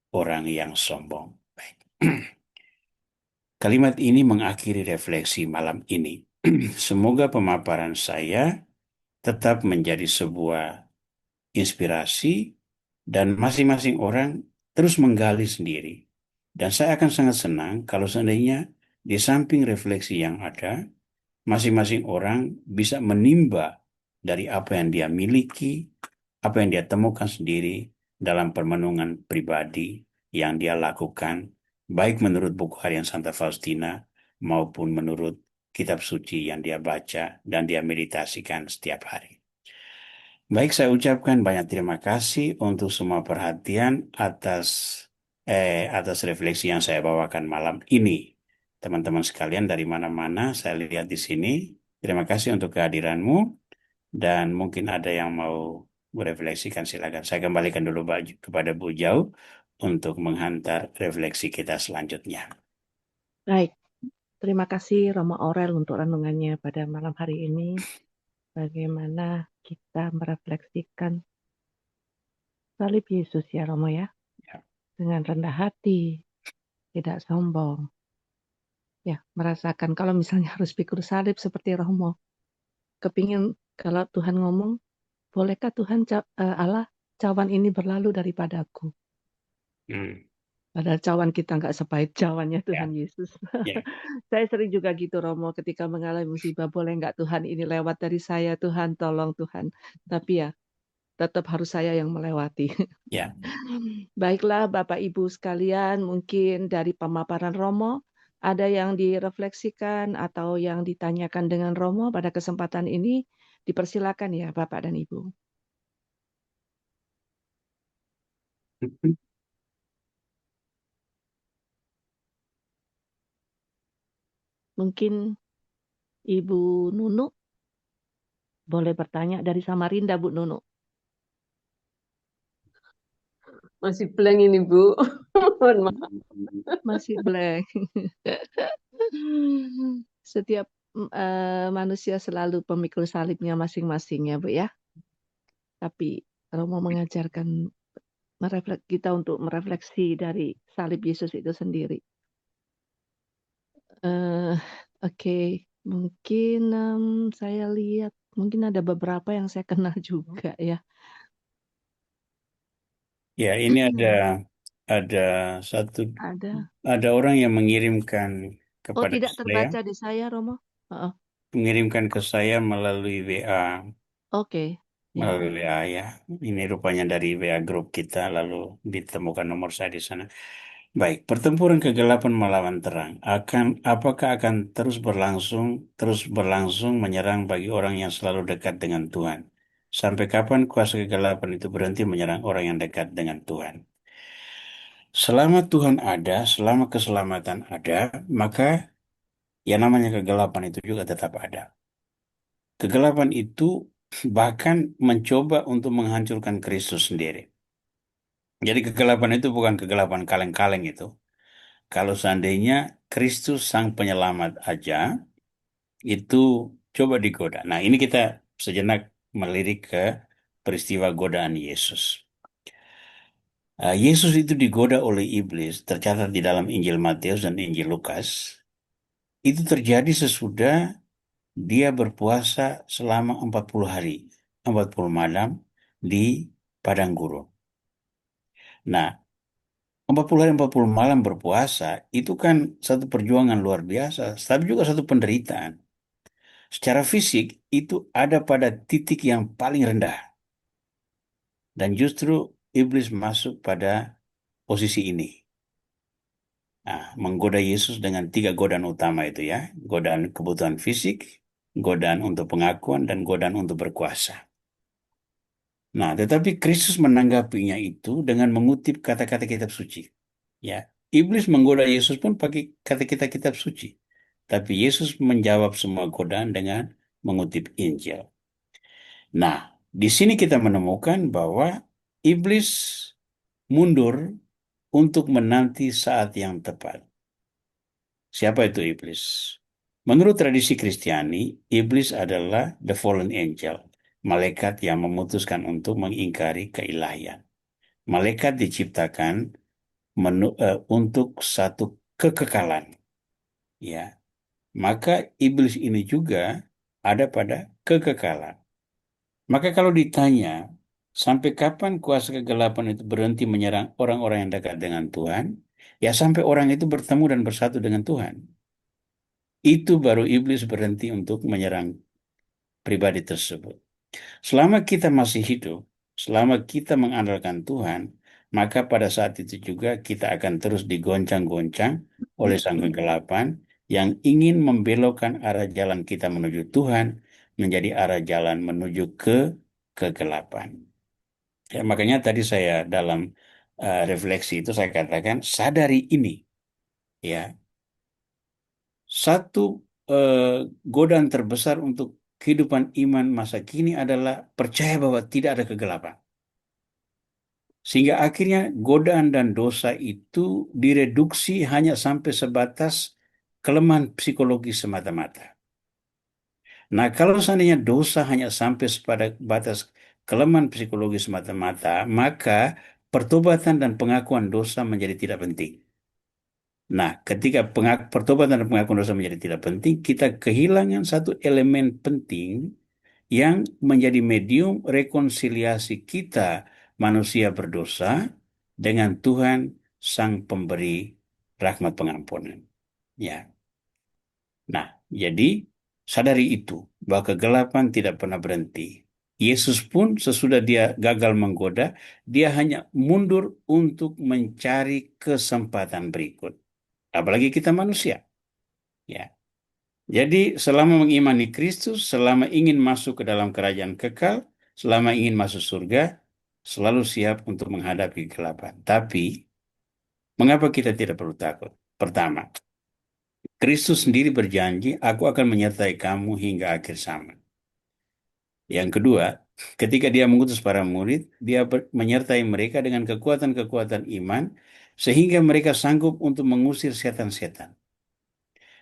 orang yang sombong. Baik. Kalimat ini mengakhiri refleksi malam ini. Semoga pemaparan saya tetap menjadi sebuah inspirasi dan masing-masing orang terus menggali sendiri. Dan saya akan sangat senang kalau seandainya di samping refleksi yang ada, masing-masing orang bisa menimba dari apa yang dia miliki, apa yang dia temukan sendiri dalam permenungan pribadi yang dia lakukan, baik menurut buku harian Santa Faustina maupun menurut kitab suci yang dia baca dan dia meditasikan setiap hari. Baik, saya ucapkan banyak terima kasih untuk semua perhatian atas refleksi yang saya bawakan malam ini. Teman-teman sekalian dari mana-mana saya lihat di sini. Terima kasih untuk kehadiranmu dan mungkin ada yang mau merefleksikan silakan. Saya kembalikan dulu kepada Bu Jau untuk menghantar refleksi kita selanjutnya. Baik, terima kasih Romo Aurel untuk renungannya pada malam hari ini. Bagaimana kita merefleksikan salib Yesus ya Romo ya, Ya, dengan rendah hati, tidak sombong. Ya, merasakan kalau misalnya harus pikul salib seperti Romo. Kepingin kalau Tuhan ngomong, bolehkah Tuhan Allah cawan ini berlalu daripadaku? hmm, Padahal cawan kita nggak sepahit cawannya Tuhan ya, Yesus. ya, Saya sering juga gitu Romo ketika mengalami musibah, boleh nggak Tuhan ini lewat dari saya, Tuhan tolong Tuhan. Tapi ya tetap harus saya yang melewati. ya. Baiklah Bapak Ibu sekalian, mungkin dari pemaparan Romo ada yang direfleksikan atau yang ditanyakan dengan Romo pada kesempatan ini, dipersilakan ya Bapak dan Ibu. Mungkin Ibu Nunu boleh bertanya dari Samarinda, Bu Nunu. Masih blank ini, Bu. Mohon maaf. Masih blank. Setiap manusia selalu pemikul salibnya masing-masing ya, Bu ya. Tapi Romo mengajarkan kita untuk merefleksi dari salib Yesus itu sendiri. Oke, mungkin saya lihat mungkin ada beberapa yang saya kenal juga ya. Ya, ini ada satu Ada. ada orang yang mengirimkan Oh, kepada tidak saya, terbaca di saya, Romo. Oh, mengirimkan ke saya melalui WA, oke, ya. melalui WA ya. Ini rupanya dari WA grup kita, lalu ditemukan nomor saya di sana. Baik, pertempuran kegelapan melawan terang apakah akan terus berlangsung menyerang bagi orang yang selalu dekat dengan Tuhan? Sampai kapan kuasa kegelapan itu berhenti menyerang orang yang dekat dengan Tuhan? Selama Tuhan ada, selama keselamatan ada, maka yang namanya kegelapan itu juga tetap ada. Kegelapan itu bahkan mencoba untuk menghancurkan Kristus sendiri. Jadi kegelapan itu bukan kegelapan kaleng-kaleng itu. Kalau seandainya Kristus Sang Penyelamat aja, itu coba digoda. Nah, ini kita sejenak melirik ke peristiwa godaan Yesus. Yesus itu digoda oleh iblis, tercatat di dalam Injil Matius dan Injil Lukas. Itu terjadi sesudah dia berpuasa selama 40 hari, 40 malam di padang gurun. Nah, 40 hari 40 malam berpuasa itu kan satu perjuangan luar biasa, tapi juga satu penderitaan. Secara fisik itu ada pada titik yang paling rendah. Dan justru iblis masuk pada posisi ini. Nah, menggoda Yesus dengan tiga godaan utama itu ya. Godaan kebutuhan fisik, godaan untuk pengakuan, dan godaan untuk berkuasa. Nah, tetapi Kristus menanggapinya itu dengan mengutip kata-kata kitab suci. Ya, iblis menggoda Yesus pun pakai kata-kata kitab suci. Tapi Yesus menjawab semua godaan dengan mengutip Injil. Nah, di sini kita menemukan bahwa iblis mundur untuk menanti saat yang tepat. Siapa itu iblis? Menurut tradisi Kristiani, iblis adalah the fallen angel, malaikat yang memutuskan untuk mengingkari keilahian. Malaikat diciptakan untuk satu kekekalan, ya. Maka iblis ini juga ada pada kekekalan. Maka kalau ditanya, sampai kapan kuasa kegelapan itu berhenti menyerang orang-orang yang dekat dengan Tuhan? Ya sampai orang itu bertemu dan bersatu dengan Tuhan. Itu baru iblis berhenti untuk menyerang pribadi tersebut. Selama kita masih hidup, selama kita mengandalkan Tuhan, maka pada saat itu juga kita akan terus digoncang-goncang oleh sang kegelapan yang ingin membelokkan arah jalan kita menuju Tuhan menjadi arah jalan menuju ke kegelapan. Ya, makanya tadi saya dalam refleksi itu saya katakan sadari ini, ya, satu eh, godaan terbesar untuk kehidupan iman masa kini adalah percaya bahwa tidak ada kegelapan. Sehingga akhirnya godaan dan dosa itu direduksi hanya sampai sebatas kelemahan psikologi semata-mata. Nah, kalau seandainya dosa hanya sampai pada batas kelemahan psikologi semata-mata, maka pertobatan dan pengakuan dosa menjadi tidak penting. Nah, ketika pertobatan dan pengakuan dosa menjadi tidak penting, kita kehilangan satu elemen penting yang menjadi medium rekonsiliasi kita manusia berdosa dengan Tuhan Sang Pemberi rahmat pengampunan. Ya. Nah, jadi sadari itu bahwa kegelapan tidak pernah berhenti. Yesus pun sesudah dia gagal menggoda, dia hanya mundur untuk mencari kesempatan berikut. Apalagi kita manusia, ya. Jadi selama mengimani Kristus, selama ingin masuk ke dalam kerajaan kekal, selama ingin masuk surga, selalu siap untuk menghadapi kegelapan. Tapi, mengapa kita tidak perlu takut? Pertama, Kristus sendiri berjanji, aku akan menyertai kamu hingga akhir zaman. Yang kedua, ketika dia mengutus para murid, dia menyertai mereka dengan kekuatan-kekuatan iman, sehingga mereka sanggup untuk mengusir setan-setan.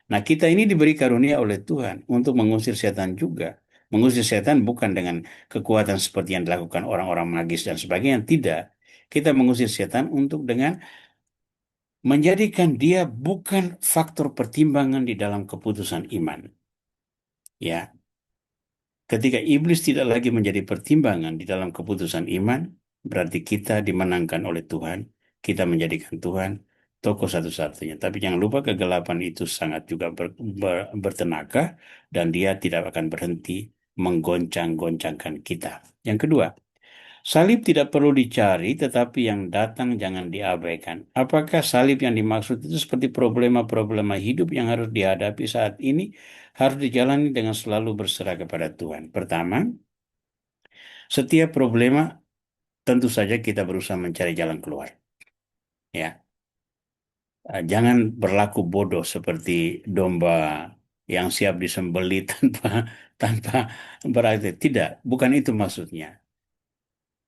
Nah, kita ini diberi karunia oleh Tuhan untuk mengusir setan juga. Mengusir setan bukan dengan kekuatan seperti yang dilakukan orang-orang magis dan sebagainya. Tidak. Kita mengusir setan untuk dengan menjadikan dia bukan faktor pertimbangan di dalam keputusan iman. Ya, ketika iblis tidak lagi menjadi pertimbangan di dalam keputusan iman, berarti kita dimenangkan oleh Tuhan. Kita menjadikan Tuhan tokoh satu-satunya. Tapi jangan lupa kegelapan itu sangat juga bertenaga dan dia tidak akan berhenti menggoncang-goncangkan kita. Yang kedua, salib tidak perlu dicari, tetapi yang datang jangan diabaikan. Apakah salib yang dimaksud itu seperti problema-problema hidup yang harus dihadapi saat ini, harus dijalani dengan selalu berserah kepada Tuhan? Pertama, setiap problema tentu saja kita berusaha mencari jalan keluar. Ya, jangan berlaku bodoh seperti domba yang siap disembelih tanpa tanpa berarti. Tidak, bukan itu maksudnya.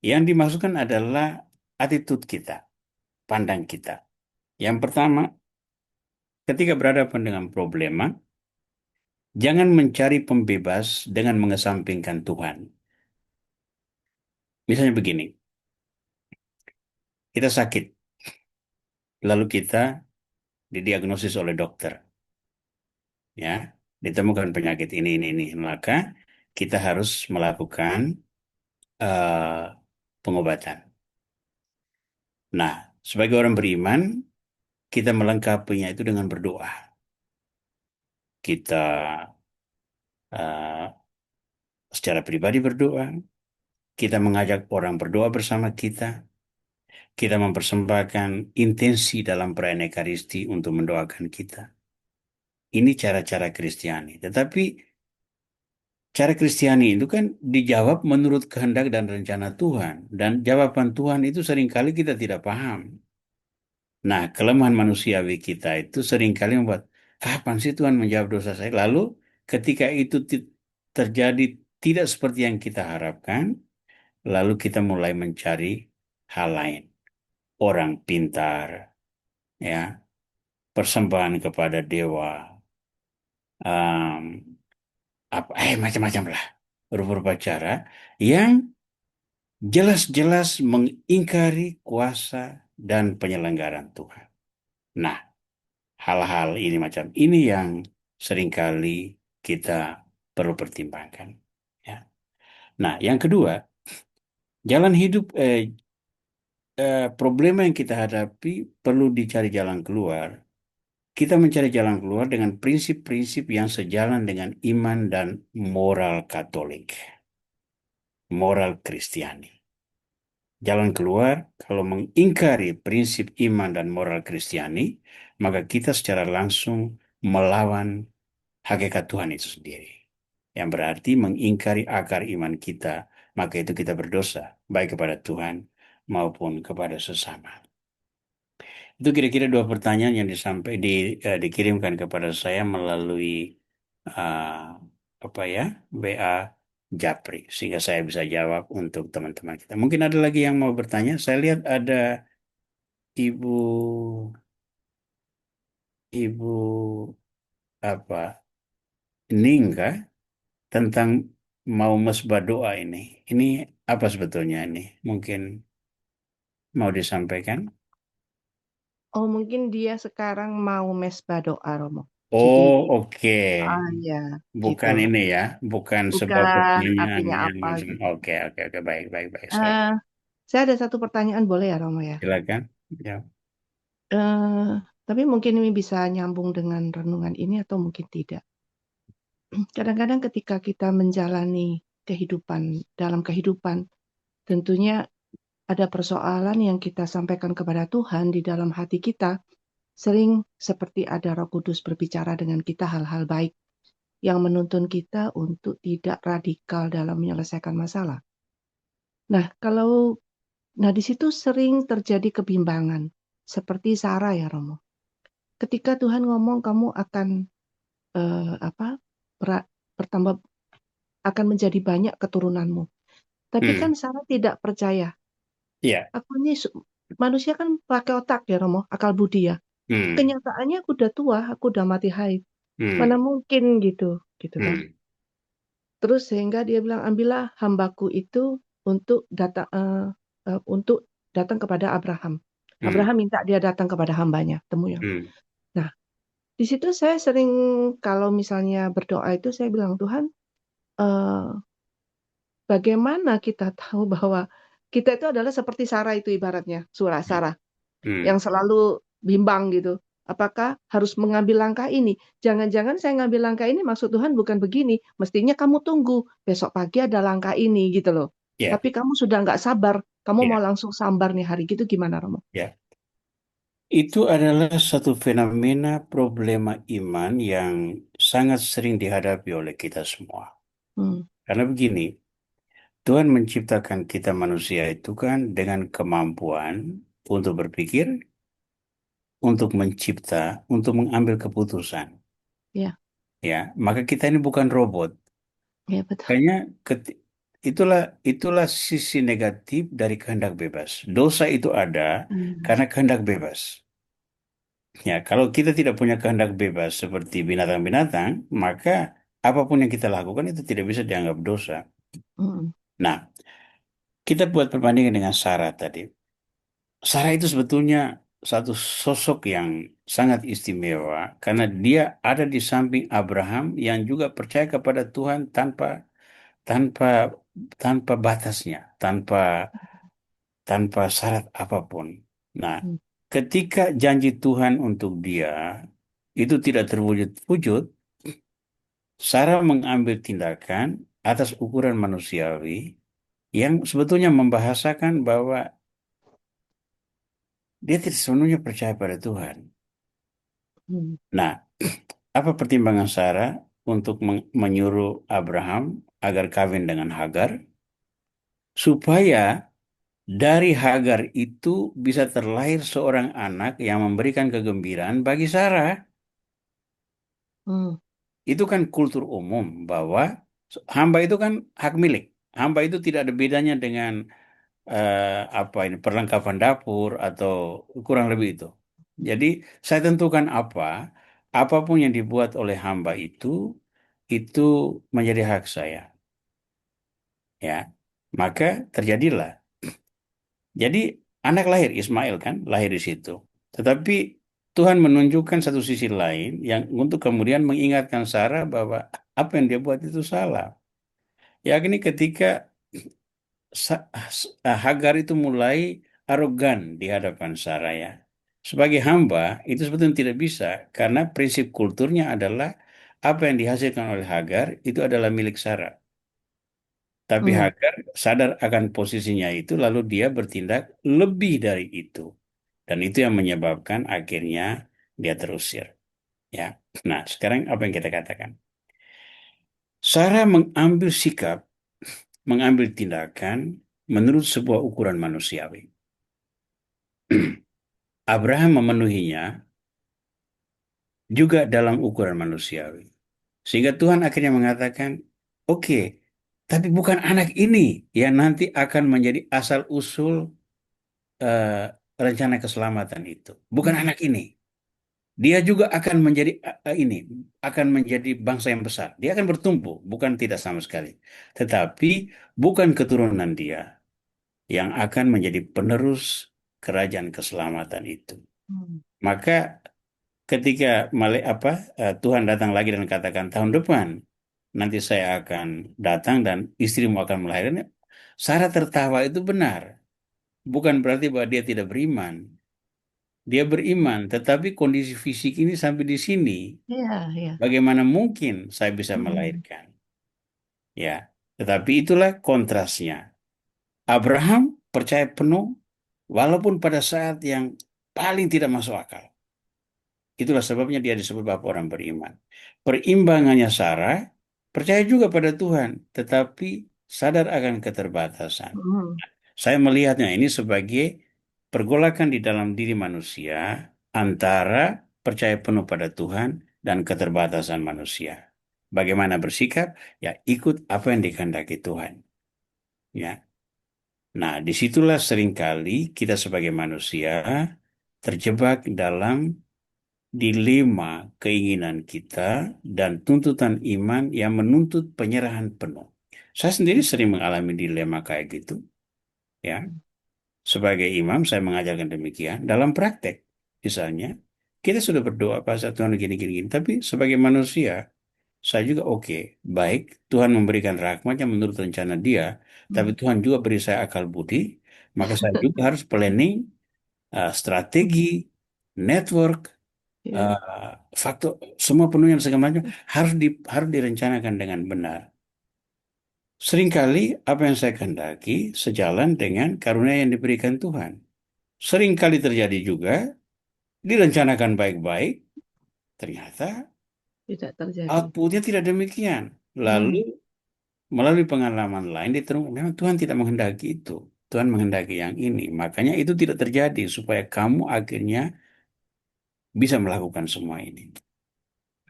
Yang dimaksudkan adalah attitude kita, pandang kita. Yang pertama, ketika berhadapan dengan problema, jangan mencari pembebas dengan mengesampingkan Tuhan. Misalnya begini, kita sakit, lalu kita didiagnosis oleh dokter, ya, ditemukan penyakit ini. Maka kita harus melakukan eh, pengobatan. Nah, sebagai orang beriman, kita melengkapinya itu dengan berdoa. Kita eh, secara pribadi berdoa, kita mengajak orang berdoa bersama kita. Kita mempersembahkan intensi dalam perayaan Ekaristi untuk mendoakan kita. Ini cara-cara Kristiani. Tetapi cara Kristiani itu kan dijawab menurut kehendak dan rencana Tuhan. Dan jawaban Tuhan itu seringkali kita tidak paham. Nah, kelemahan manusiawi kita itu seringkali membuat, kapan sih Tuhan menjawab dosa saya? Lalu ketika itu terjadi tidak seperti yang kita harapkan, lalu kita mulai mencari hal lain. Orang pintar, ya, persembahan kepada dewa, em, macam-macam lah, beberapa cara yang jelas-jelas mengingkari kuasa dan penyelenggaraan Tuhan. Nah, hal-hal ini macam ini yang seringkali kita perlu pertimbangkan. Ya. Nah, yang kedua, jalan hidup, problema yang kita hadapi perlu dicari jalan keluar. Kita mencari jalan keluar dengan prinsip-prinsip yang sejalan dengan iman dan moral Katolik, moral Kristiani. Jalan keluar, kalau mengingkari prinsip iman dan moral Kristiani, maka kita secara langsung melawan hakikat Tuhan itu sendiri. Yang berarti mengingkari akar iman kita, maka itu kita berdosa, baik kepada Tuhan maupun kepada sesama. Itu kira-kira dua pertanyaan yang dikirimkan kepada saya melalui uh, apa ya, WA Japri, sehingga saya bisa jawab untuk teman-teman kita. Mungkin ada lagi yang mau bertanya. Saya lihat ada Ibu Ibu apa Ningka tentang mau mesbah doa ini. Ini apa sebetulnya ini? Mungkin mau disampaikan? Oh, mungkin dia sekarang mau mesbah doa, Romo. Jadi, Oh, oke. ya, gitu. Bukan ini ya, bukan sebuah Bukan pertanyaan artinya yang apa gitu. oke, oke, oke, baik, baik, baik. Saya Eh, saya ada satu pertanyaan, boleh ya, Romo ya? silakan. Ya. Eh, tapi mungkin ini bisa nyambung dengan renungan ini atau mungkin tidak. Kadang-kadang ketika kita menjalani kehidupan, dalam kehidupan, tentunya ada persoalan yang kita sampaikan kepada Tuhan di dalam hati kita, sering seperti ada Roh Kudus berbicara dengan kita hal-hal baik yang menuntun kita untuk tidak radikal dalam menyelesaikan masalah. Nah, di situ sering terjadi kebimbangan, seperti Sarah ya Romo. Ketika Tuhan ngomong kamu akan eh, apa bertambah, akan menjadi banyak keturunanmu. Tapi kan Hmm, Sarah tidak percaya. iya. Aku ini manusia kan pakai otak ya Romo, akal budi ya. Hmm, Kenyataannya aku udah tua, aku udah mati haid. Mana hmm, mungkin gitu kan. hmm, Terus sehingga dia bilang ambillah hambaku itu untuk datang untuk datang kepada Abraham. hmm, Abraham minta dia datang kepada hambanya, temu yang. hmm, Nah, di situ saya sering kalau misalnya berdoa itu saya bilang Tuhan, eh, bagaimana kita tahu bahwa kita itu adalah seperti Sarah itu ibaratnya, surah hmm, Sarah hmm. yang selalu bimbang gitu. Apakah harus mengambil langkah ini? Jangan-jangan saya ngambil langkah ini maksud Tuhan bukan begini. Mestinya kamu tunggu. Besok pagi ada langkah ini gitu loh. Ya, Tapi kamu sudah nggak sabar. Kamu mau ya, langsung sambar nih hari gitu gimana Romo? ya. Itu adalah satu fenomena problema iman yang sangat sering dihadapi oleh kita semua. Hmm, Karena begini, Tuhan menciptakan kita manusia itu kan dengan kemampuan untuk berpikir, untuk mencipta, untuk mengambil keputusan. ya, Ya, maka kita ini bukan robot. ya betul. Kayaknya keti- itulah itulah sisi negatif dari kehendak bebas. Dosa itu ada Hmm, karena kehendak bebas. Ya, kalau kita tidak punya kehendak bebas seperti binatang-binatang, maka apapun yang kita lakukan itu tidak bisa dianggap dosa. hmm, Nah, kita buat perbandingan dengan Sarah tadi. Sarah itu sebetulnya satu sosok yang sangat istimewa karena dia ada di samping Abraham yang juga percaya kepada Tuhan tanpa tanpa batasnya, tanpa syarat apapun. Nah, hmm, ketika janji Tuhan untuk dia itu tidak terwujud-wujud, Sarah mengambil tindakan atas ukuran manusiawi yang sebetulnya membahasakan bahwa dia tidak sepenuhnya percaya pada Tuhan. hmm, Nah, apa pertimbangan Sarah untuk menyuruh Abraham agar kawin dengan Hagar? Supaya dari Hagar itu bisa terlahir seorang anak yang memberikan kegembiraan bagi Sarah. hmm, Itu kan kultur umum bahwa hamba itu kan hak milik. Hamba itu tidak ada bedanya dengan apa ini perlengkapan dapur atau kurang lebih itu. Jadi saya tentukan apapun yang dibuat oleh hamba itu menjadi hak saya. Ya, maka terjadilah. Jadi anak lahir Ismail kan lahir di situ. Tetapi Tuhan menunjukkan satu sisi lain yang untuk kemudian mengingatkan Sarah bahwa apa yang dia buat itu salah. Ya ini ketika Hagar itu mulai arogan di hadapan Saraya. Sebagai hamba, itu sebetulnya tidak bisa, karena prinsip kulturnya adalah apa yang dihasilkan oleh Hagar itu adalah milik Sarah. Tapi Hmm. Hagar sadar akan posisinya itu, lalu dia bertindak lebih dari itu. Dan itu yang menyebabkan akhirnya dia terusir. Ya. Nah, sekarang apa yang kita katakan? Sarah mengambil sikap, mengambil tindakan menurut sebuah ukuran manusiawi. Abraham memenuhinya juga dalam ukuran manusiawi. Sehingga Tuhan akhirnya mengatakan, oke, tapi bukan anak ini yang nanti akan menjadi asal-usul eh, rencana keselamatan itu. Bukan Hmm. anak ini. Dia juga akan menjadi ini, akan menjadi bangsa yang besar. Dia akan bertumbuh, bukan tidak sama sekali. Tetapi bukan keturunan dia yang akan menjadi penerus kerajaan keselamatan itu. Hmm. Maka ketika Tuhan datang lagi dan katakan tahun depan nanti saya akan datang dan istrimu akan melahirkan, Sarah tertawa itu benar. Bukan berarti bahwa dia tidak beriman. Dia beriman, tetapi kondisi fisik ini sampai di sini. Iya, iya. Bagaimana mungkin saya bisa Hmm. melahirkan? Ya, tetapi itulah kontrasnya. Abraham percaya penuh, walaupun pada saat yang paling tidak masuk akal. Itulah sebabnya dia disebut bapak orang beriman. Perimbangannya Sarah percaya juga pada Tuhan, tetapi sadar akan keterbatasan. Hmm. Saya melihatnya ini sebagai pergolakan di dalam diri manusia antara percaya penuh pada Tuhan dan keterbatasan manusia. Bagaimana bersikap? Ya, ikut apa yang dikehendaki Tuhan. Ya. Nah, disitulah seringkali kita sebagai manusia terjebak dalam dilema keinginan kita dan tuntutan iman yang menuntut penyerahan penuh. Saya sendiri sering mengalami dilema kayak gitu, ya. Sebagai imam, saya mengajarkan demikian. Dalam praktek, misalnya, kita sudah berdoa pada Tuhan gini, gini, gini. Tapi sebagai manusia, saya juga oke, baik, Tuhan memberikan rahmatnya menurut rencana dia, tapi Hmm. Tuhan juga beri saya akal budi, maka saya juga harus planning, strategi, network, Iya. eh, faktor semua penuhnya segala macam harus direncanakan dengan benar. Seringkali apa yang saya kehendaki sejalan dengan karunia yang diberikan Tuhan. Seringkali terjadi juga direncanakan baik-baik, ternyata Tidak terjadi. outputnya tidak demikian. Lalu Hmm. melalui pengalaman lain ditemukan memang Tuhan tidak menghendaki itu. Tuhan menghendaki yang ini. Makanya itu tidak terjadi supaya kamu akhirnya bisa melakukan semua ini.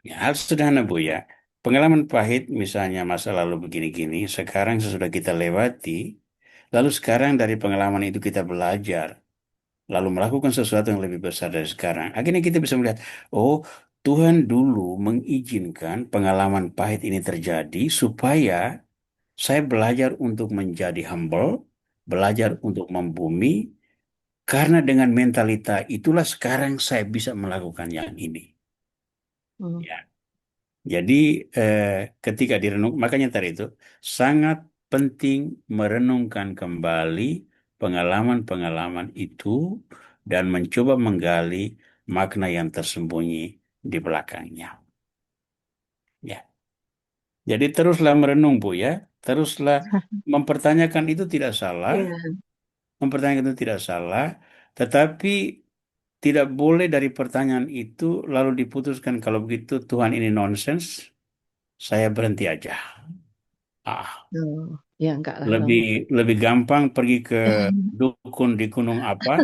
Ya, hal sederhana Bu ya. Pengalaman pahit misalnya masa lalu begini-gini, sekarang sesudah kita lewati, lalu sekarang dari pengalaman itu kita belajar, lalu melakukan sesuatu yang lebih besar dari sekarang. Akhirnya kita bisa melihat, oh Tuhan dulu mengizinkan pengalaman pahit ini terjadi supaya saya belajar untuk menjadi humble, belajar untuk membumi, karena dengan mentalita itulah sekarang saya bisa melakukan yang ini. Hmm. Ya. Jadi eh, ketika direnung, makanya tadi itu sangat penting merenungkan kembali pengalaman-pengalaman itu dan mencoba menggali makna yang tersembunyi di belakangnya. Ya, jadi teruslah merenung Bu ya, teruslah mempertanyakan itu tidak salah, Iya. mempertanyakan itu tidak salah, tetapi tidak boleh dari pertanyaan itu lalu diputuskan kalau begitu Tuhan ini nonsens, saya berhenti aja. Ah, Oh, ya enggak lah lebih Romo. lebih gampang pergi ke dukun di gunung apa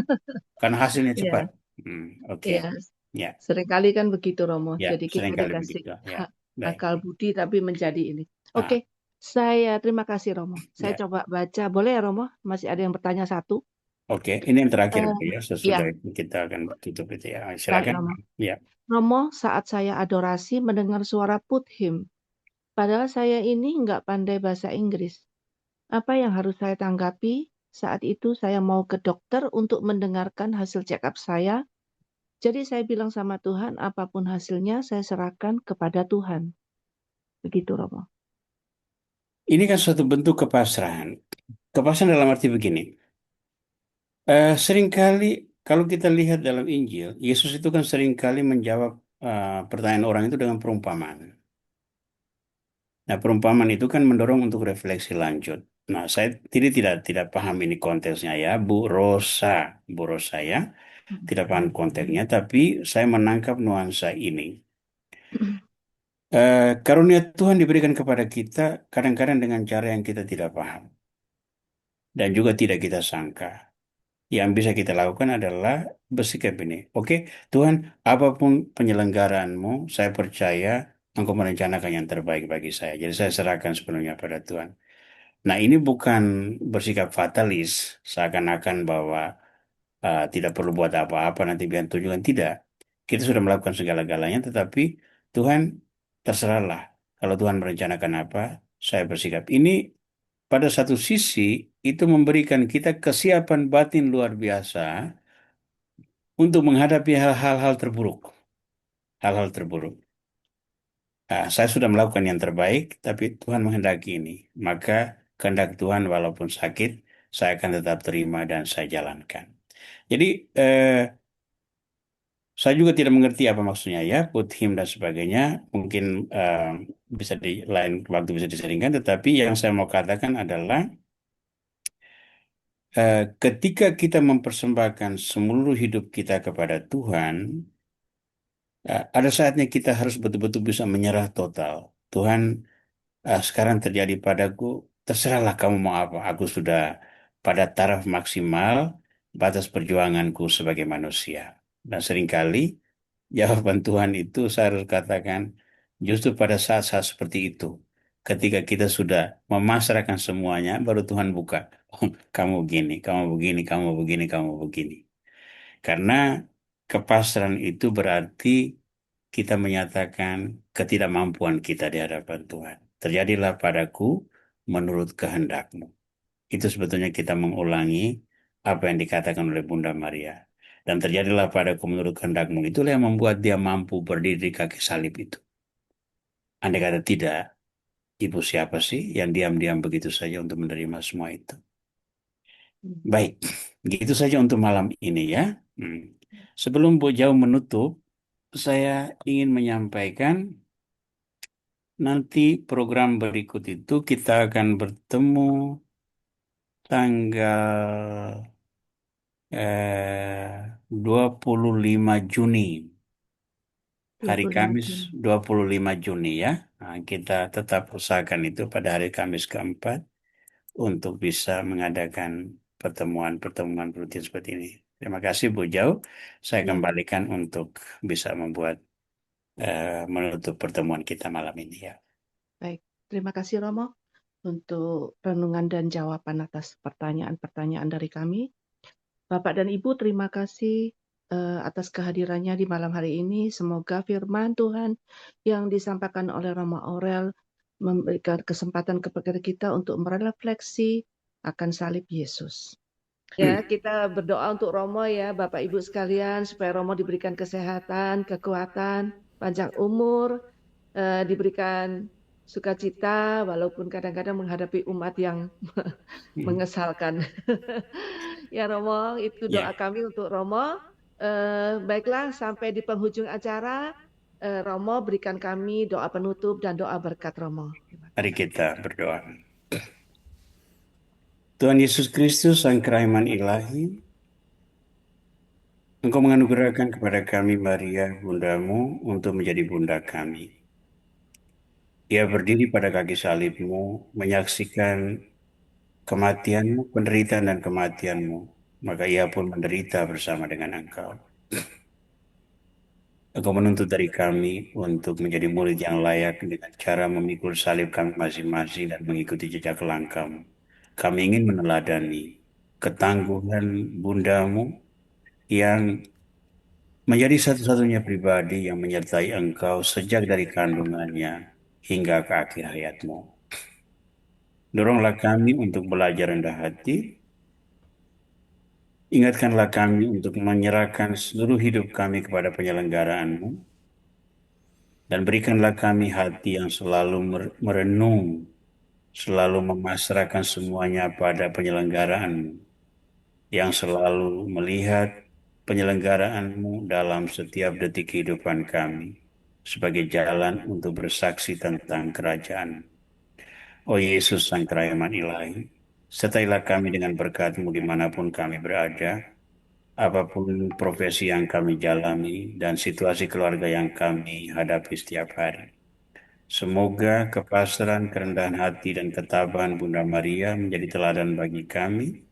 karena hasilnya cepat. Iya, Hmm, oke. iya. Ya, Seringkali kan begitu Romo. ya, Jadi kita seringkali dikasih begitu. Ya, baik. akal budi tapi menjadi ini. Oke, Ah, saya terima kasih Romo. Saya ya, coba baca. Boleh ya Romo? Masih ada yang bertanya satu. oke. Ini yang terakhir, Bu, Eh, ya. Sesudah ya, itu kita akan tutup itu ya. baik Silakan. Romo. Ya, Romo, saat saya adorasi mendengar suara put him. Padahal saya ini nggak pandai bahasa Inggris. Apa yang harus saya tanggapi? Saat itu saya mau ke dokter untuk mendengarkan hasil check up saya. Jadi saya bilang sama Tuhan, apapun hasilnya saya serahkan kepada Tuhan. Begitu Romo. ini kan suatu bentuk kepasrahan. Kepastian dalam arti begini. Seringkali kalau kita lihat dalam Injil, Yesus itu kan seringkali menjawab pertanyaan orang itu dengan perumpamaan. Nah, perumpamaan itu kan mendorong untuk refleksi lanjut. Nah, saya tidak paham ini konteksnya ya, Bu Rosa ya, tidak paham konteksnya, tapi saya menangkap nuansa ini. Karunia Tuhan diberikan kepada kita kadang-kadang dengan cara yang kita tidak paham dan juga tidak kita sangka. Yang bisa kita lakukan adalah bersikap ini. Oke, Tuhan, apapun penyelenggaraanmu, saya percaya Engkau merencanakan yang terbaik bagi saya. Jadi saya serahkan sepenuhnya pada Tuhan. Nah, ini bukan bersikap fatalis, seakan-akan bahwa tidak perlu buat apa-apa, nanti biar tunjukkan. Tidak. Kita sudah melakukan segala-galanya, tetapi Tuhan terserahlah. Kalau Tuhan merencanakan apa, saya bersikap. Ini pada satu sisi itu memberikan kita kesiapan batin luar biasa untuk menghadapi hal-hal terburuk. Hal-hal terburuk. Saya sudah melakukan yang terbaik, tapi Tuhan menghendaki ini. Maka kehendak Tuhan walaupun sakit, saya akan tetap terima dan saya jalankan. Jadi saya juga tidak mengerti apa maksudnya ya, put him dan sebagainya. Mungkin bisa di lain waktu bisa diseringkan, tetapi yang saya mau katakan adalah ketika kita mempersembahkan seluruh hidup kita kepada Tuhan, ada saatnya kita harus betul-betul bisa menyerah total. Tuhan, sekarang terjadi padaku, terserahlah kamu mau apa. Aku sudah pada taraf maksimal batas perjuanganku sebagai manusia. Dan seringkali jawaban Tuhan itu saya harus katakan justru pada saat-saat seperti itu. Ketika kita sudah memasrahkan semuanya, baru Tuhan buka. Oh, kamu begini, kamu begini, kamu begini, kamu begini. Karena kepasrahan itu berarti kita menyatakan ketidakmampuan kita di hadapan Tuhan. Terjadilah padaku menurut kehendakmu. Itu sebetulnya kita mengulangi apa yang dikatakan oleh Bunda Maria. Dan terjadilah padaku menurut kehendakmu. Itulah yang membuat dia mampu berdiri di kaki salib itu. Andai kata tidak, ibu siapa sih yang diam-diam begitu saja untuk menerima semua itu? Baik, gitu saja untuk malam ini ya. Hmm. Sebelum Bu Jauh menutup, saya ingin menyampaikan nanti program berikut itu kita akan bertemu tanggal 25 Juni. Hari 25 Kamis Juni. 25 Juni ya. Nah, kita tetap usahakan itu pada hari Kamis keempat untuk bisa mengadakan pertemuan-pertemuan rutin seperti ini. Terima kasih Bu Jau. Saya Ya, kembalikan untuk bisa membuat menutup pertemuan kita malam ini ya. baik. Terima kasih Romo untuk renungan dan jawaban atas pertanyaan-pertanyaan dari kami. Bapak dan Ibu, terima kasih atas kehadirannya di malam hari ini. Semoga firman Tuhan yang disampaikan oleh Romo Aurel memberikan kesempatan kepada kita untuk merefleksi akan salib Yesus. Ya, kita berdoa untuk Romo ya, Bapak Ibu sekalian, supaya Romo diberikan kesehatan, kekuatan, panjang umur, diberikan sukacita, walaupun kadang-kadang menghadapi umat yang mengesalkan. Ya Romo, itu doa Ya, kami untuk Romo. Baiklah, sampai di penghujung acara, Romo berikan kami doa penutup dan doa berkat Romo. Terima mari kasih. kita berdoa. Tuhan Yesus Kristus, Sang Kerahiman Ilahi, Engkau menganugerahkan kepada kami Maria, bundamu, untuk menjadi bunda kami. Ia berdiri pada kaki salibmu, menyaksikan kematianmu, penderitaan dan kematianmu. Maka ia pun menderita bersama dengan engkau. Engkau menuntut dari kami untuk menjadi murid yang layak dengan cara memikul salib kami masing-masing dan mengikuti jejak langkahmu. Kami ingin meneladani ketangguhan bundamu yang menjadi satu-satunya pribadi yang menyertai engkau sejak dari kandungannya hingga ke akhir hayatmu. Doronglah kami untuk belajar rendah hati. Ingatkanlah kami untuk menyerahkan seluruh hidup kami kepada penyelenggaraanmu. Dan berikanlah kami hati yang selalu merenung selalu memasrahkan semuanya pada penyelenggaraan yang selalu melihat penyelenggaraanmu dalam setiap detik kehidupan kami sebagai jalan untuk bersaksi tentang kerajaan. Oh Yesus, Sang Kerahiman Ilahi, sertailah kami dengan berkat-Mu dimanapun kami berada, apapun profesi yang kami jalani, dan situasi keluarga yang kami hadapi setiap hari. Semoga kepasrahan, kerendahan hati, dan ketabahan Bunda Maria menjadi teladan bagi kami,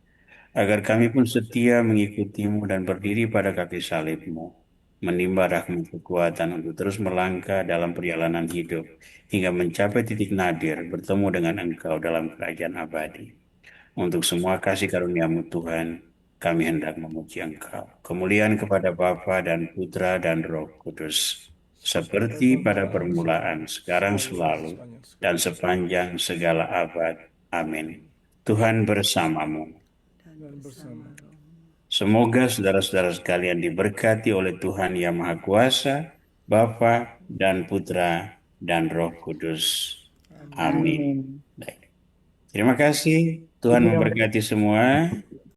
agar kami pun setia mengikutimu dan berdiri pada kaki salibmu, menimba rahmat kekuatan untuk terus melangkah dalam perjalanan hidup, hingga mencapai titik nadir bertemu dengan Engkau dalam kerajaan abadi. Untuk semua kasih karuniamu Tuhan, kami hendak memuji Engkau. Kemuliaan kepada Bapa dan Putra dan Roh Kudus, seperti pada permulaan, sekarang selalu, dan sepanjang segala abad. Amin. Tuhan bersamamu. Dan bersama Semoga saudara-saudara sekalian diberkati oleh Tuhan Yang Maha Kuasa, Bapa dan Putra dan Roh Kudus. Amin. Amin. Baik. Terima kasih. Tuhan Ibu yang memberkati semua.